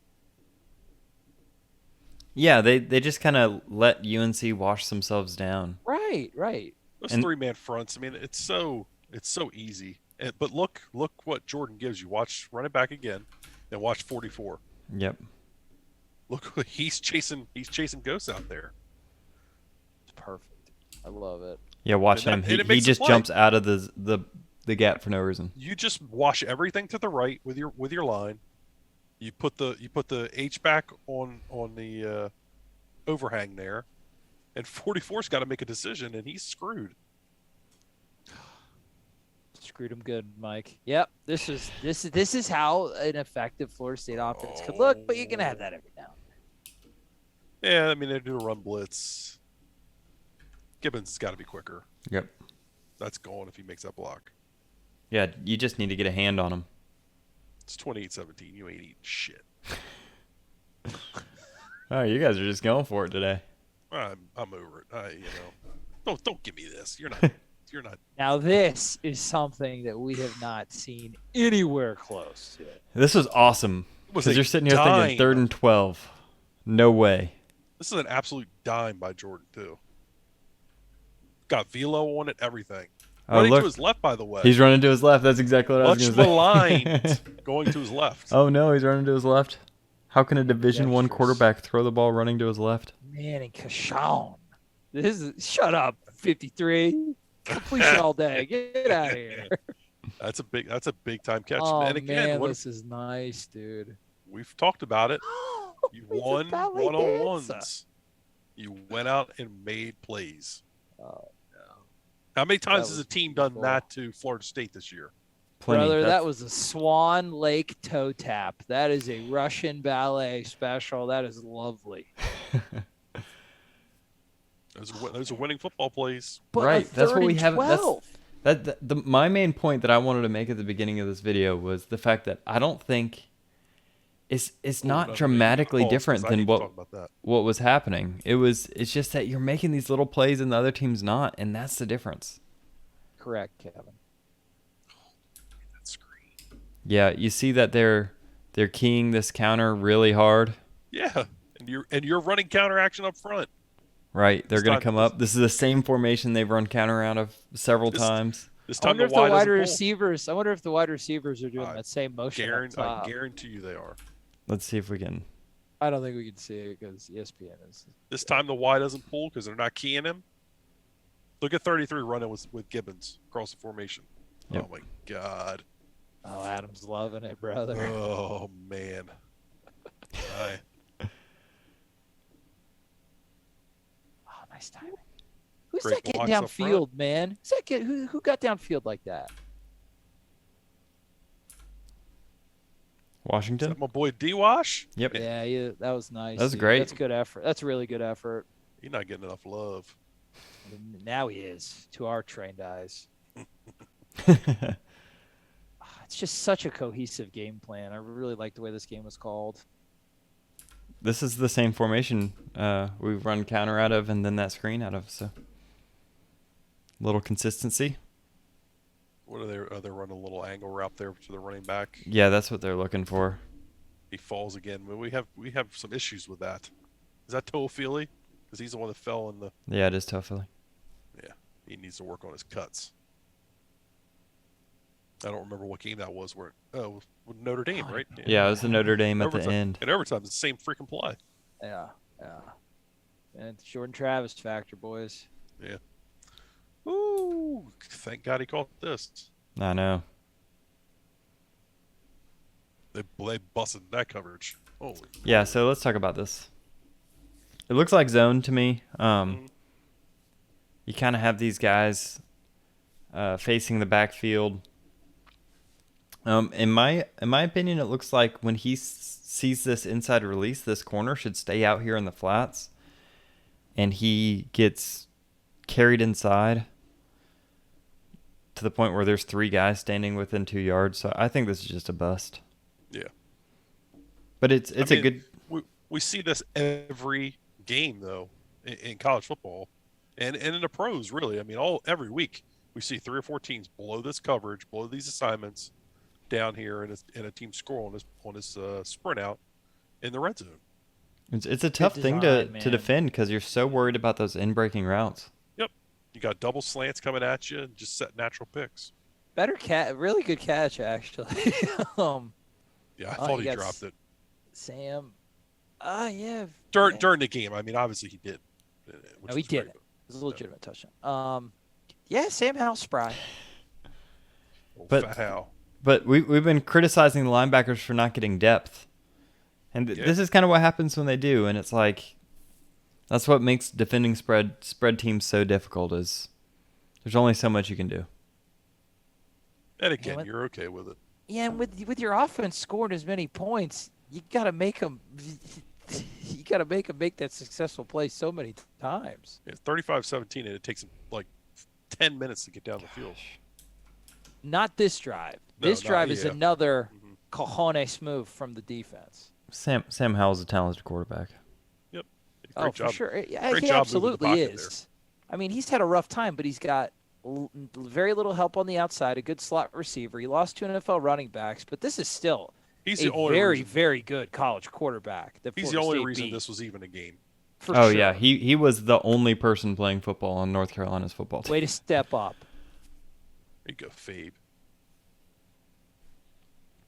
[SPEAKER 3] Yeah, they just kind of let UNC wash themselves down.
[SPEAKER 1] Right.
[SPEAKER 2] Those three-man fronts, I mean, it's so easy. But look what Jordan gives you. Run it back again, and watch 44.
[SPEAKER 3] Yep.
[SPEAKER 2] Look, he's chasing ghosts out there.
[SPEAKER 1] It's perfect. I love it.
[SPEAKER 3] Yeah, watch him. He just jumps out of the gap for no reason.
[SPEAKER 2] You just wash everything to the right with your line. You put the H back on the overhang there, and 44's got to make a decision, and he's screwed.
[SPEAKER 1] Screwed him good, Mike. Yep, this is how an effective Florida State offense could look, but you can have that every now and then.
[SPEAKER 2] Yeah, I mean, they do a run blitz. Gibbons has got to be quicker.
[SPEAKER 3] Yep.
[SPEAKER 2] That's going if he makes that block.
[SPEAKER 3] Yeah, you just need to get a hand on him.
[SPEAKER 2] It's 28-17. You ain't eating shit.
[SPEAKER 3] Oh, you guys are just going for it today.
[SPEAKER 2] I'm over it. Don't give me this. You're not.
[SPEAKER 1] Now this is something that we have not seen anywhere close to.
[SPEAKER 3] This was awesome because you're sitting here thinking 3rd and 12. No way.
[SPEAKER 2] This is an absolute dime by Jordan too. Got velo on it, everything. Running to his left, by the way.
[SPEAKER 3] He's running to his left. That's exactly what I was going to say.
[SPEAKER 2] Much maligned going to his left.
[SPEAKER 3] Oh, no, he's running to his left. How can a Division I quarterback throw the ball running to his left?
[SPEAKER 1] Man, and Jashaun. Shut up, 53. Completion all day. Get out of here.
[SPEAKER 2] That's a big time catch.
[SPEAKER 1] Oh,
[SPEAKER 2] and again,
[SPEAKER 1] man, this is nice, dude.
[SPEAKER 2] We've talked about it. You won one-on-ones. You went out and made plays.
[SPEAKER 1] Oh.
[SPEAKER 2] How many times has a team done that to Florida State this year?
[SPEAKER 3] Plenty.
[SPEAKER 1] Brother, that was a Swan Lake toe tap. That is a Russian ballet special. That is lovely.
[SPEAKER 2] Those are winning football plays.
[SPEAKER 1] But
[SPEAKER 3] right. That's what we have. My main point that I wanted to make at the beginning of this video was the fact that I don't think it's not dramatically different than what was happening. It's just that you're making these little plays and the other team's not, and that's the difference.
[SPEAKER 1] Correct, Kevin.
[SPEAKER 2] That screen.
[SPEAKER 3] Yeah, you see that they're keying this counter really hard.
[SPEAKER 2] Yeah, and you're running counter action up front.
[SPEAKER 3] Right, they're going to come up. This is the same formation they've run counter out of several times.
[SPEAKER 2] This time
[SPEAKER 1] I wonder if the wide receivers are doing that same motion.
[SPEAKER 2] I guarantee you they are.
[SPEAKER 3] Let's see if we can.
[SPEAKER 1] I don't think we can see it because ESPN is.
[SPEAKER 2] This time the Y doesn't pull because they're not keying him. Look at 33 running with Gibbons across the formation. Yep. Oh, my God.
[SPEAKER 1] Oh, Adam's loving it, brother.
[SPEAKER 2] Oh, man.
[SPEAKER 1] Oh, nice timing. Who's that getting downfield, man? Who got downfield like that?
[SPEAKER 3] Washington?
[SPEAKER 2] Is that my boy D-Wash?
[SPEAKER 3] Yep.
[SPEAKER 1] Yeah, that was nice.
[SPEAKER 3] That was great.
[SPEAKER 1] That's good effort. That's really good effort.
[SPEAKER 2] He's not getting enough love.
[SPEAKER 1] Now he is, to our trained eyes. It's just such a cohesive game plan. I really like the way this game was called.
[SPEAKER 3] This is the same formation we've run counter out of and then that screen out of, so a little consistency.
[SPEAKER 2] What are they running a little angle route there to the running back?
[SPEAKER 3] Yeah, that's what they're looking for.
[SPEAKER 2] He falls again. We have some issues with that. Is that Toafili? Because he's the one that fell in the...
[SPEAKER 3] Yeah, it is Toafili.
[SPEAKER 2] Yeah, he needs to work on his cuts. I don't remember what game that was. With Notre Dame, right?
[SPEAKER 3] Yeah, it was the Notre Dame at the end.
[SPEAKER 2] And overtime, it's the same freaking play.
[SPEAKER 1] Yeah. And Jordan Travis factor, boys.
[SPEAKER 2] Yeah. Ooh, thank God he caught this.
[SPEAKER 3] I know.
[SPEAKER 2] They busted that coverage. Holy.
[SPEAKER 3] Yeah, so let's talk about this. It looks like zone to me. You kind of have these guys facing the backfield. In my opinion, it looks like when he sees this inside release, this corner should stay out here in the flats, and he gets carried inside to the point where there's 3 guys standing within 2 yards. So I think this is just a bust.
[SPEAKER 2] Yeah.
[SPEAKER 3] But it's a good...
[SPEAKER 2] We see this every game, though, in college football and in the pros, really. I mean, every week we see 3 or 4 teams blow this coverage, blow these assignments down here, and a team score on his sprint out in the red zone.
[SPEAKER 3] It's a tough thing to defend because you're so worried about those in-breaking routes.
[SPEAKER 2] Yep. You got double slants coming at you and just set natural picks.
[SPEAKER 1] Really good catch, actually.
[SPEAKER 2] Yeah, I thought he dropped it.
[SPEAKER 1] Sam. Yeah.
[SPEAKER 2] During the game. I mean, obviously he did.
[SPEAKER 1] No, he did. It was a legitimate touchdown. Yeah, Sam Howell spry.
[SPEAKER 2] Fat Howell.
[SPEAKER 3] But we've been criticizing the linebackers for not getting depth. And this is kind of what happens when they do, and it's like that's what makes defending spread teams so difficult is there's only so much you can do.
[SPEAKER 2] And again, you're okay with it.
[SPEAKER 1] Yeah, and with your offense scoring as many points, you got to make them make that successful play so many times.
[SPEAKER 2] Yeah, 35-17, and it takes them like 10 minutes to get down the field.
[SPEAKER 1] Not this drive. This drive is another cojones move from the defense.
[SPEAKER 3] Sam Howell's a talented quarterback.
[SPEAKER 2] Yep.
[SPEAKER 1] Great job. For sure. Yeah, he absolutely is. I mean, he's had a rough time, but he's got very little help on the outside, a good slot receiver. He lost 2 NFL running backs, but this is still very good college quarterback.
[SPEAKER 2] He's the only reason this was even a game.
[SPEAKER 3] Sure. Yeah. He was the only person playing football on North Carolina's football team.
[SPEAKER 1] Way to step up.
[SPEAKER 2] There you go, Fabe.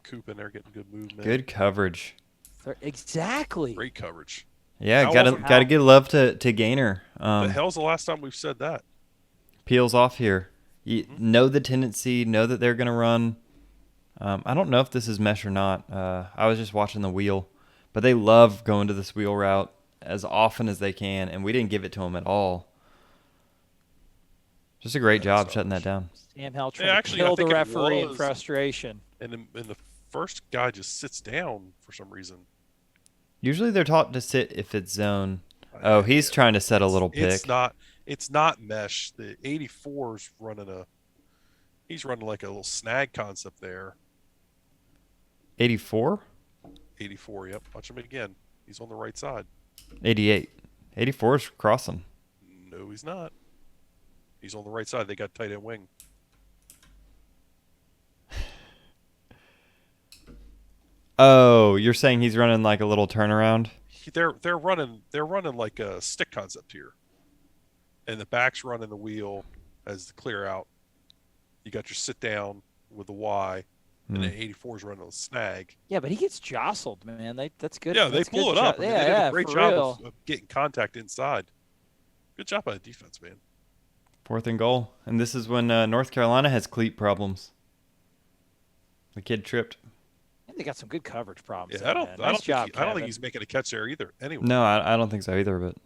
[SPEAKER 2] Coop in there getting good movement.
[SPEAKER 3] Good coverage.
[SPEAKER 1] Exactly.
[SPEAKER 2] Great coverage.
[SPEAKER 3] Yeah, gotta give love to Gainer.
[SPEAKER 2] The hell's the last time we've said that?
[SPEAKER 3] Peels off here. You know the tendency, know that they're gonna run. I don't know if this is mesh or not. I was just watching the wheel, but they love going to this wheel route as often as they can, and we didn't give it to them at all. Just a great job shutting that down.
[SPEAKER 1] Sam Howell trying to kill the referee in frustration.
[SPEAKER 2] And the first guy just sits down for some reason.
[SPEAKER 3] Usually they're taught to sit if it's zone. Oh, he's trying to set a little pick.
[SPEAKER 2] It's not mesh. The 84's he's running like a little snag concept there.
[SPEAKER 3] 84?
[SPEAKER 2] 84, yep. Watch him again. He's on the right side.
[SPEAKER 3] 88. 84's crossing.
[SPEAKER 2] No, he's not. He's on the right side. They got tight end wing.
[SPEAKER 3] Oh, you're saying he's running like a little turnaround?
[SPEAKER 2] They're running like a stick concept here, and the back's running the wheel as the clear out. You got your sit down with the Y, and then 84's running a snag.
[SPEAKER 1] Yeah, but he gets jostled, man. That's good.
[SPEAKER 2] Yeah, they blew it up. They did a great job of getting contact inside. Good job by the defense, man.
[SPEAKER 3] 4th and goal, and this is when North Carolina has cleat problems. The kid tripped.
[SPEAKER 1] And they got some good coverage problems.
[SPEAKER 2] Yeah, I don't think he's making a catch there either. Anyway.
[SPEAKER 3] No, I don't think so either. But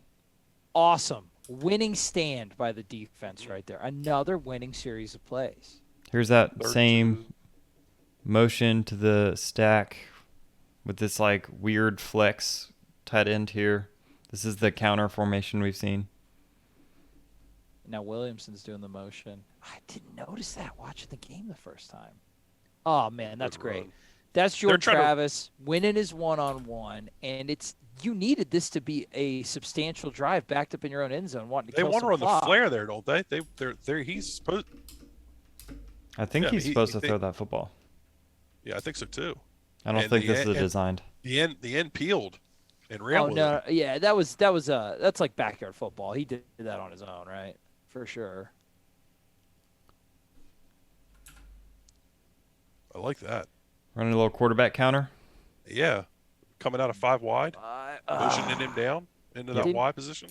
[SPEAKER 1] awesome winning stand by the defense right there. Another winning series of plays.
[SPEAKER 3] Here's that same motion to the stack with this like weird flex tight end here. This is the counter formation we've seen.
[SPEAKER 1] Now Williamson's doing the motion. I didn't notice that watching the game the first time. Oh, man, that's great.
[SPEAKER 2] Run.
[SPEAKER 1] That's Jordan Travis winning his one-on-one, and you needed this to be a substantial drive backed up in your own end zone.
[SPEAKER 2] They want to run the flare there, don't they? He's supposed.
[SPEAKER 3] I think he's supposed to throw that football.
[SPEAKER 2] Yeah, I think so too.
[SPEAKER 3] I don't think this is designed.
[SPEAKER 2] The end peeled and ran with
[SPEAKER 1] no,
[SPEAKER 2] it.
[SPEAKER 1] yeah, that's like backyard football. He did that on his own, right? For sure.
[SPEAKER 2] I like that.
[SPEAKER 3] Running a little quarterback counter.
[SPEAKER 2] Yeah, coming out of 5 wide, motioning him down into that wide position.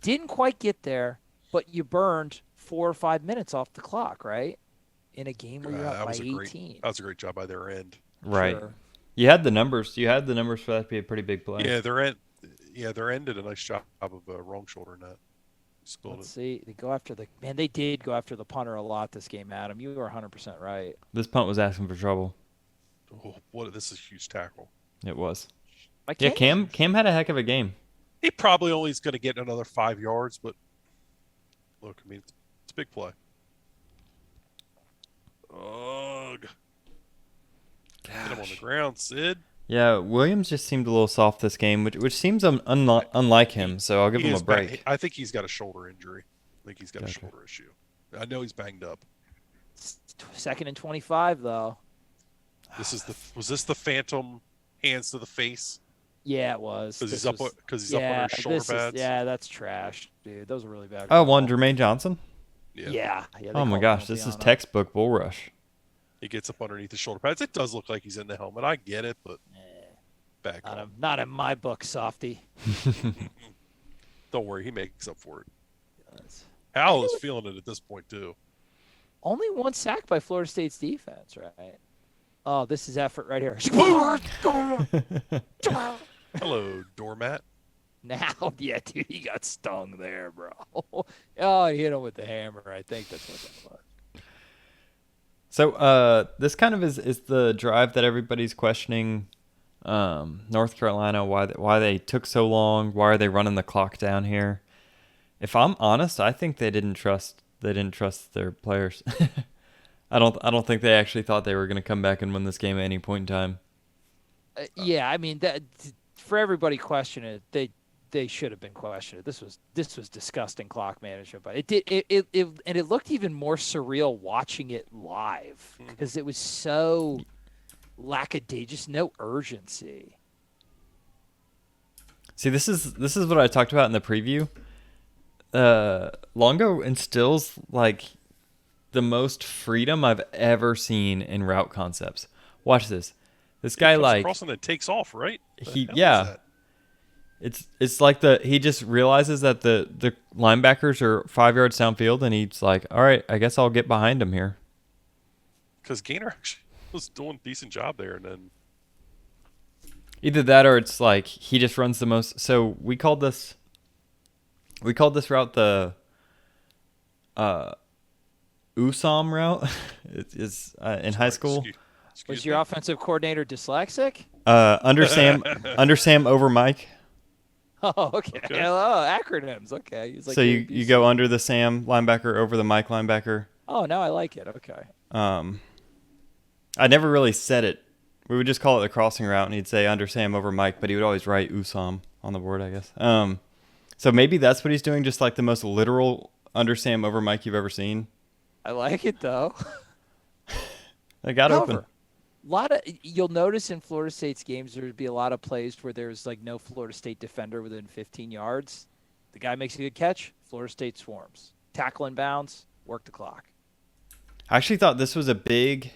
[SPEAKER 1] Didn't quite get there, but you burned 4 or 5 minutes off the clock, right? In a game where you're up by 18.
[SPEAKER 2] That was a great job by their end.
[SPEAKER 3] Right.
[SPEAKER 1] Sure.
[SPEAKER 3] You had the numbers. You had the numbers for that to be a pretty big play.
[SPEAKER 2] Yeah, their end did a nice job of wrong shoulder net.
[SPEAKER 1] Let's see. They did go after the punter a lot this game, Adam. You were 100% right.
[SPEAKER 3] This punt was asking for trouble.
[SPEAKER 2] Oh, this is a huge tackle.
[SPEAKER 3] It was. Yeah, Cam had a heck of a game.
[SPEAKER 2] He probably only is going to get another 5 yards, but look, I mean, it's a big play. Ugh. Get him on the ground, Sid.
[SPEAKER 3] Yeah, Williams just seemed a little soft this game, which seems unlike him, so I'll give him a break.
[SPEAKER 2] I think he's got a shoulder injury. I think he's got a shoulder issue. I know he's banged up.
[SPEAKER 1] 2nd and 25, though.
[SPEAKER 2] Was this the phantom hands to the face?
[SPEAKER 1] Yeah, it was.
[SPEAKER 2] Because he's up under his shoulder pads.
[SPEAKER 1] Yeah, that's trash, dude. Those are really bad.
[SPEAKER 3] Oh, Jermaine Johnson?
[SPEAKER 1] Yeah.
[SPEAKER 3] Oh my gosh, this is textbook bull rush.
[SPEAKER 2] He gets up underneath the shoulder pads. It does look like he's in the helmet. I get it, but back up.
[SPEAKER 1] Not in my book, softy.
[SPEAKER 2] Don't worry, he makes up for it. Howell is feeling it at this point too.
[SPEAKER 1] Only 1 sack by Florida State's defense, right? Oh, this is effort right here.
[SPEAKER 2] Hello, doormat.
[SPEAKER 1] Now, yeah, dude, he got stung there, bro. Oh, he hit him with the hammer. I think that's what that was.
[SPEAKER 3] So this kind of is the drive that everybody's questioning. North Carolina, why they took so long? Why are they running the clock down here? If I'm honest, I think they didn't trust their players. I don't think they actually thought they were going to come back and win this game at any point in time.
[SPEAKER 1] Yeah, I mean that for everybody questioning it, they should have been questioned. This was disgusting clock management, but it looked even more surreal watching it live because it was so lackadaisical, no urgency.
[SPEAKER 3] See, this is what I talked about in the preview. Longo instills like the most freedom I've ever seen in route concepts. Watch this. This guy like
[SPEAKER 2] crossing that takes off, right?
[SPEAKER 3] It's like he just realizes that the linebackers are 5 yards downfield, and he's like, all right, I guess I'll get behind him here.
[SPEAKER 2] Because Gainer actually was doing a decent job there, and then
[SPEAKER 3] either that or it's like he just runs the most. So we called this route the USAM route. It's in high school.
[SPEAKER 1] Was your offensive coordinator dyslexic?
[SPEAKER 3] Under Sam over Mike.
[SPEAKER 1] Oh, okay. Oh, acronyms. Okay. He's like
[SPEAKER 3] so you go under the Sam linebacker over the Mike linebacker.
[SPEAKER 1] Oh, now I like it. Okay.
[SPEAKER 3] I never really said it. We would just call it the crossing route, and he'd say under Sam over Mike, but he would always write USAM on the board, I guess. So maybe that's what he's doing, just like the most literal under Sam over Mike you've ever seen.
[SPEAKER 1] I like it though.
[SPEAKER 3] I got open.
[SPEAKER 1] You'll notice in Florida State's games there would be a lot of plays where there's like no Florida State defender within 15 yards. The guy makes a good catch, Florida State swarms. Tackle in bounds, work the clock.
[SPEAKER 3] I actually thought this was a bit,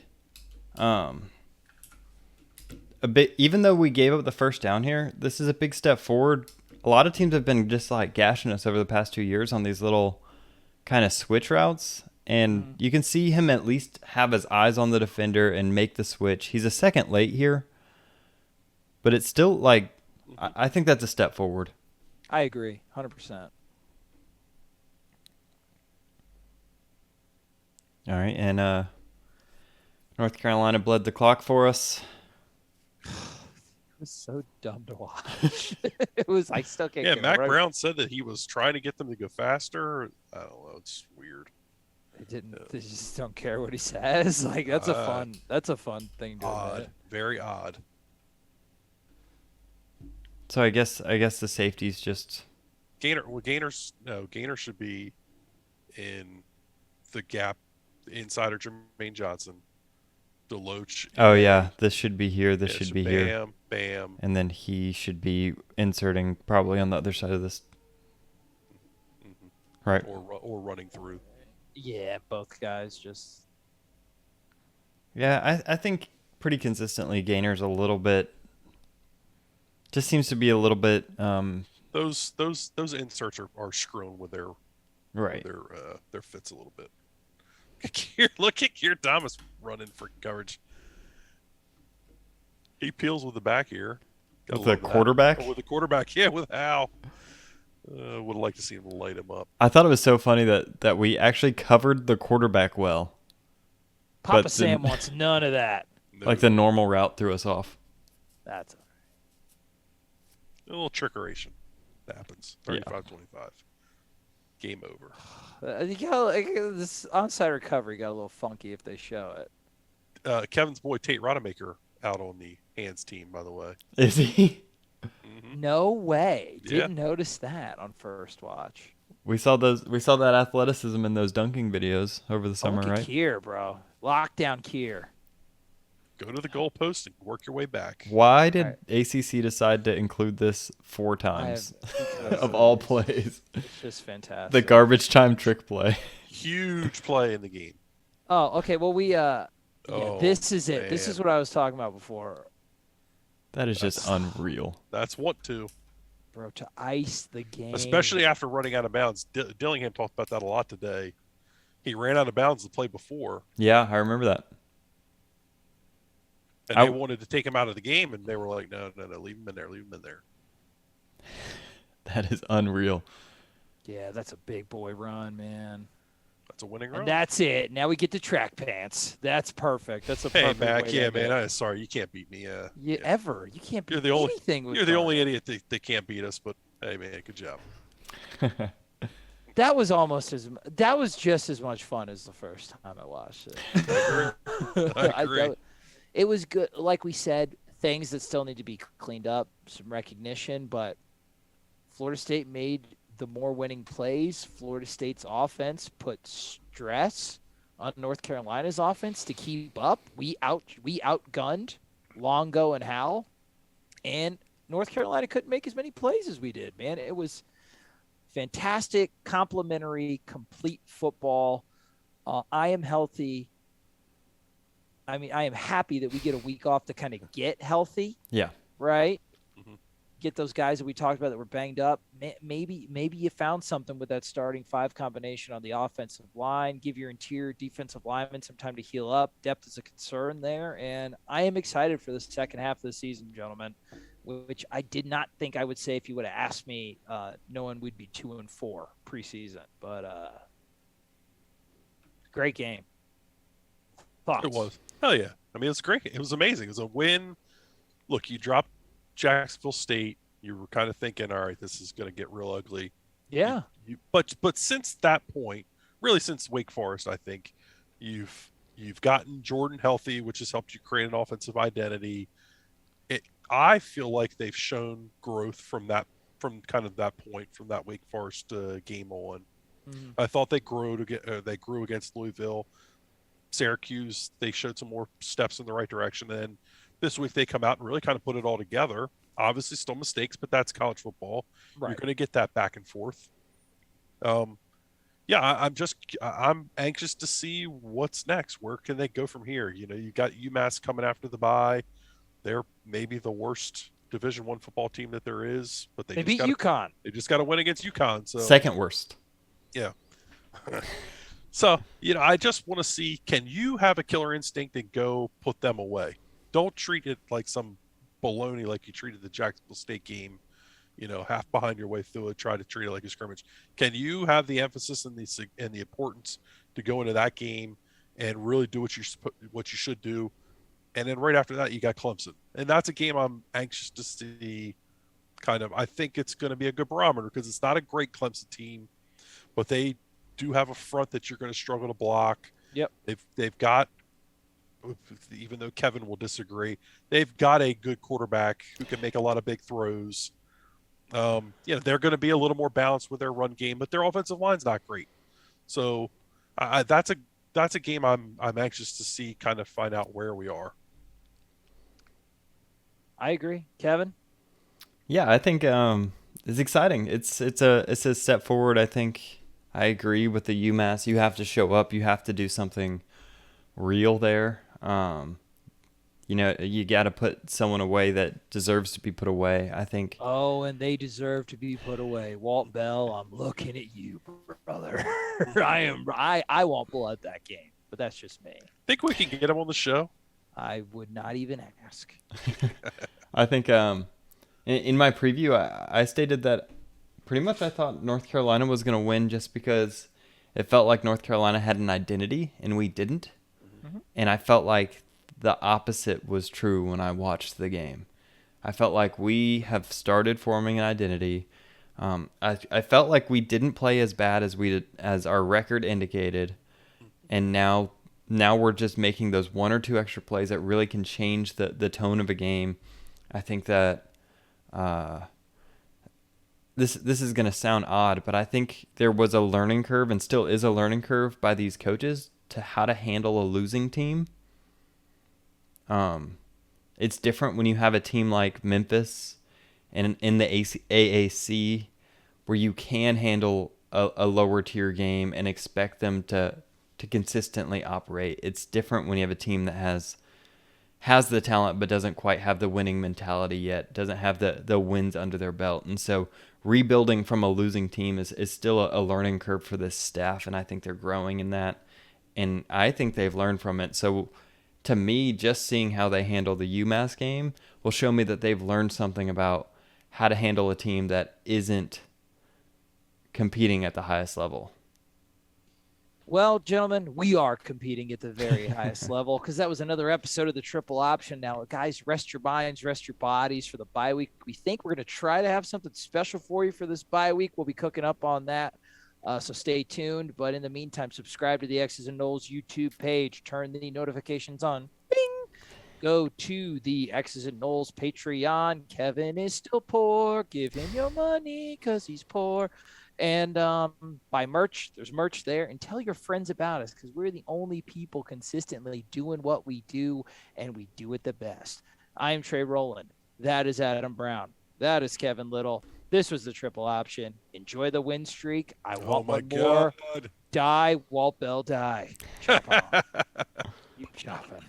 [SPEAKER 3] even though we gave up the first down here, this is a big step forward. A lot of teams have been just like gashing us over the past 2 years on these little kind of switch routes. And you can see him at least have his eyes on the defender and make the switch. He's a second late here, but it's still like, I think that's a step forward.
[SPEAKER 1] I agree, 100%.
[SPEAKER 3] All right, and North Carolina bled the clock for us.
[SPEAKER 1] was so dumb to watch. It was. I still can't.
[SPEAKER 2] Yeah,
[SPEAKER 1] get
[SPEAKER 2] Mac
[SPEAKER 1] right.
[SPEAKER 2] Brown said that he was trying to get them to go faster. I don't know. It's weird.
[SPEAKER 1] They didn't. They just don't care what he says. Like that's a fun. That's a fun thing to admit.
[SPEAKER 2] Very odd.
[SPEAKER 3] So I guess the safety's just
[SPEAKER 2] Gainer. Well, Gainer should be in the gap inside of Jermaine Johnson. Deloach.
[SPEAKER 3] Oh yeah, this should be here. This should be here.
[SPEAKER 2] Bam, bam.
[SPEAKER 3] And then he should be inserting probably on the other side of this.
[SPEAKER 2] Mm-hmm.
[SPEAKER 3] Right.
[SPEAKER 2] Or running through.
[SPEAKER 1] Yeah, both guys just.
[SPEAKER 3] Yeah, I think pretty consistently Gainer's a little bit. Just seems to be a little bit.
[SPEAKER 2] Those inserts are screwing with their
[SPEAKER 3] right.
[SPEAKER 2] Their fits a little bit. Look at Keir Thomas running for coverage. He peels with the back here.
[SPEAKER 3] With the quarterback?
[SPEAKER 2] Oh, with the quarterback, yeah, with Hal. Would like to see him light him up.
[SPEAKER 3] I thought it was so funny that we actually covered the quarterback well.
[SPEAKER 1] Papa Sam wants none of that.
[SPEAKER 2] No.
[SPEAKER 3] Like the normal route threw us off.
[SPEAKER 1] That's
[SPEAKER 2] a little trickeration. That happens. 35-25. Game over.
[SPEAKER 1] This onside recovery got a little funky if they show it.
[SPEAKER 2] Kevin's boy Tate Rodemaker out on the hands team, by the way.
[SPEAKER 3] Is he?
[SPEAKER 2] Mm-hmm.
[SPEAKER 1] No way. Didn't notice that on first watch.
[SPEAKER 3] We saw that athleticism in those dunking videos over the summer, right?
[SPEAKER 1] Kier, bro. Lockdown Kier.
[SPEAKER 2] Go to the goalpost and work your way back.
[SPEAKER 3] Why did ACC decide to include this 4 times of all plays?
[SPEAKER 1] It's just fantastic.
[SPEAKER 3] The garbage time trick play.
[SPEAKER 2] Huge play in the game.
[SPEAKER 1] Oh, okay. Well, this is it.
[SPEAKER 2] Man.
[SPEAKER 1] This is what I was talking about before.
[SPEAKER 3] That's just unreal.
[SPEAKER 2] That's what to.
[SPEAKER 1] Bro, to ice the game.
[SPEAKER 2] Especially after running out of bounds. Dillingham talked about that a lot today. He ran out of bounds the play before.
[SPEAKER 3] Yeah, I remember that.
[SPEAKER 2] And they wanted to take him out of the game, and they were like, no, leave him in there.
[SPEAKER 3] That is unreal.
[SPEAKER 1] Yeah, that's a big boy run, man.
[SPEAKER 2] That's a winning run.
[SPEAKER 1] And that's it. Now we get to track pants. That's perfect. That's a perfect
[SPEAKER 2] Mac,
[SPEAKER 1] way
[SPEAKER 2] yeah,
[SPEAKER 1] to
[SPEAKER 2] man. I'm sorry, you can't beat me.
[SPEAKER 1] Ever. You can't beat anything.
[SPEAKER 2] You're the only idiot that can't beat us, but hey, man, good job.
[SPEAKER 1] That was just as much fun as the first time I watched it.
[SPEAKER 2] I agree.
[SPEAKER 1] It was good. Like we said, things that still need to be cleaned up, some recognition, but Florida State made the more winning plays. Florida State's offense put stress on North Carolina's offense to keep up. We outgunned Longo and Howell, and North Carolina couldn't make as many plays as we did, man. It was fantastic, complimentary, complete football. I am healthy. I mean, I am happy that we get a week off to kind of get healthy.
[SPEAKER 3] Yeah.
[SPEAKER 1] Right? Mm-hmm. Get those guys that we talked about that were banged up. Maybe you found something with that starting 5 combination on the offensive line. Give your interior defensive linemen some time to heal up. Depth is a concern there. And I am excited for the second half of the season, gentlemen, which I did not think I would say if you would have asked me, knowing we'd be 2-4 preseason. But great game. Thoughts?
[SPEAKER 2] It was. Hell yeah. I mean, it's great. It was amazing. It was a win. Look, you dropped Jacksonville State. You were kind of thinking, all right, this is going to get real ugly.
[SPEAKER 1] Yeah.
[SPEAKER 2] But since that point, really since Wake Forest, I think you've gotten Jordan healthy, which has helped you create an offensive identity. I feel like they've shown growth from that point, from that Wake Forest game on. Mm-hmm. I thought they grew against Louisville. Syracuse, they showed some more steps in the right direction. And this week they come out and really kind of put it all together. Obviously still mistakes, but that's college football. Right. You're going to get that back and forth. I'm anxious to see what's next. Where can they go from here? You know, you got UMass coming after the bye. They're maybe the worst Division I football team that there is, but they
[SPEAKER 1] beat UConn.
[SPEAKER 2] They just got to win against UConn. So
[SPEAKER 3] second worst.
[SPEAKER 2] Yeah. So, you know, I just want to see, can you have a killer instinct and go put them away? Don't treat it like some baloney like you treated the Jacksonville State game, you know, half behind your way through it, try to treat it like a scrimmage. Can you have the emphasis and the importance to go into that game and really do what you should do And then right after that, you got Clemson. And that's a game I'm anxious to see. I think it's going to be a good barometer because it's not a great Clemson team, but they do have a front that you're going to struggle to block.
[SPEAKER 1] Yep.
[SPEAKER 2] They've got, even though Kevin will disagree, they've got a good quarterback who can make a lot of big throws. They're going to be a little more balanced with their run game, but their offensive line's not great. So that's a game I'm anxious to see, kind of find out where we are.
[SPEAKER 1] I agree, Kevin.
[SPEAKER 3] Yeah, I think it's exciting. It's a step forward. I think I agree with the UMass. You have to show up. You have to do something real there. You got to put someone away that deserves to be put away, I think.
[SPEAKER 1] Oh, and they deserve to be put away. Walt Bell, I'm looking at you, brother. I won't pull out that game, but that's just me.
[SPEAKER 2] Think we can get him on the show?
[SPEAKER 1] I would not even ask.
[SPEAKER 3] I think in my preview, I stated that pretty much I thought North Carolina was going to win just because it felt like North Carolina had an identity and we didn't. Mm-hmm. And I felt like the opposite was true when I watched the game. I felt like we have started forming an identity. I felt like we didn't play as bad as our record indicated, and now we're just making those one or two extra plays that really can change the tone of a game. I think that this is going to sound odd, but I think there was a learning curve and still is a learning curve by these coaches to how to handle a losing team. It's different when you have a team like Memphis and in the AAC where you can handle a lower tier game and expect them to consistently operate. It's different when you have a team that has the talent but doesn't quite have the winning mentality yet, doesn't have the wins under their belt. And so rebuilding from a losing team is still a learning curve for this staff, and I think they're growing in that. And I think they've learned from it. So to me, just seeing how they handle the UMass game will show me that they've learned something about how to handle a team that isn't competing at the highest level.
[SPEAKER 1] Well, gentlemen, we are competing at the very highest level because that was another episode of the Triple Option. Now, guys, rest your minds, rest your bodies for the bye week. We think we're going to try to have something special for you for this bye week. We'll be cooking up on that. So stay tuned. But in the meantime, subscribe to the X's and Knowles YouTube page. Turn the notifications on. Bing! Go to the X's and Knowles Patreon. Kevin is still poor. Give him your money because he's poor. And buy merch. There's merch there. And tell your friends about us because we're the only people consistently doing what we do, and we do it the best. I am Trey Rowland. That is Adam Brown. That is Kevin Little. This was the Triple Option. Enjoy the win streak. I want one more. Die, Walt Bell, die. Chop on. You chop him.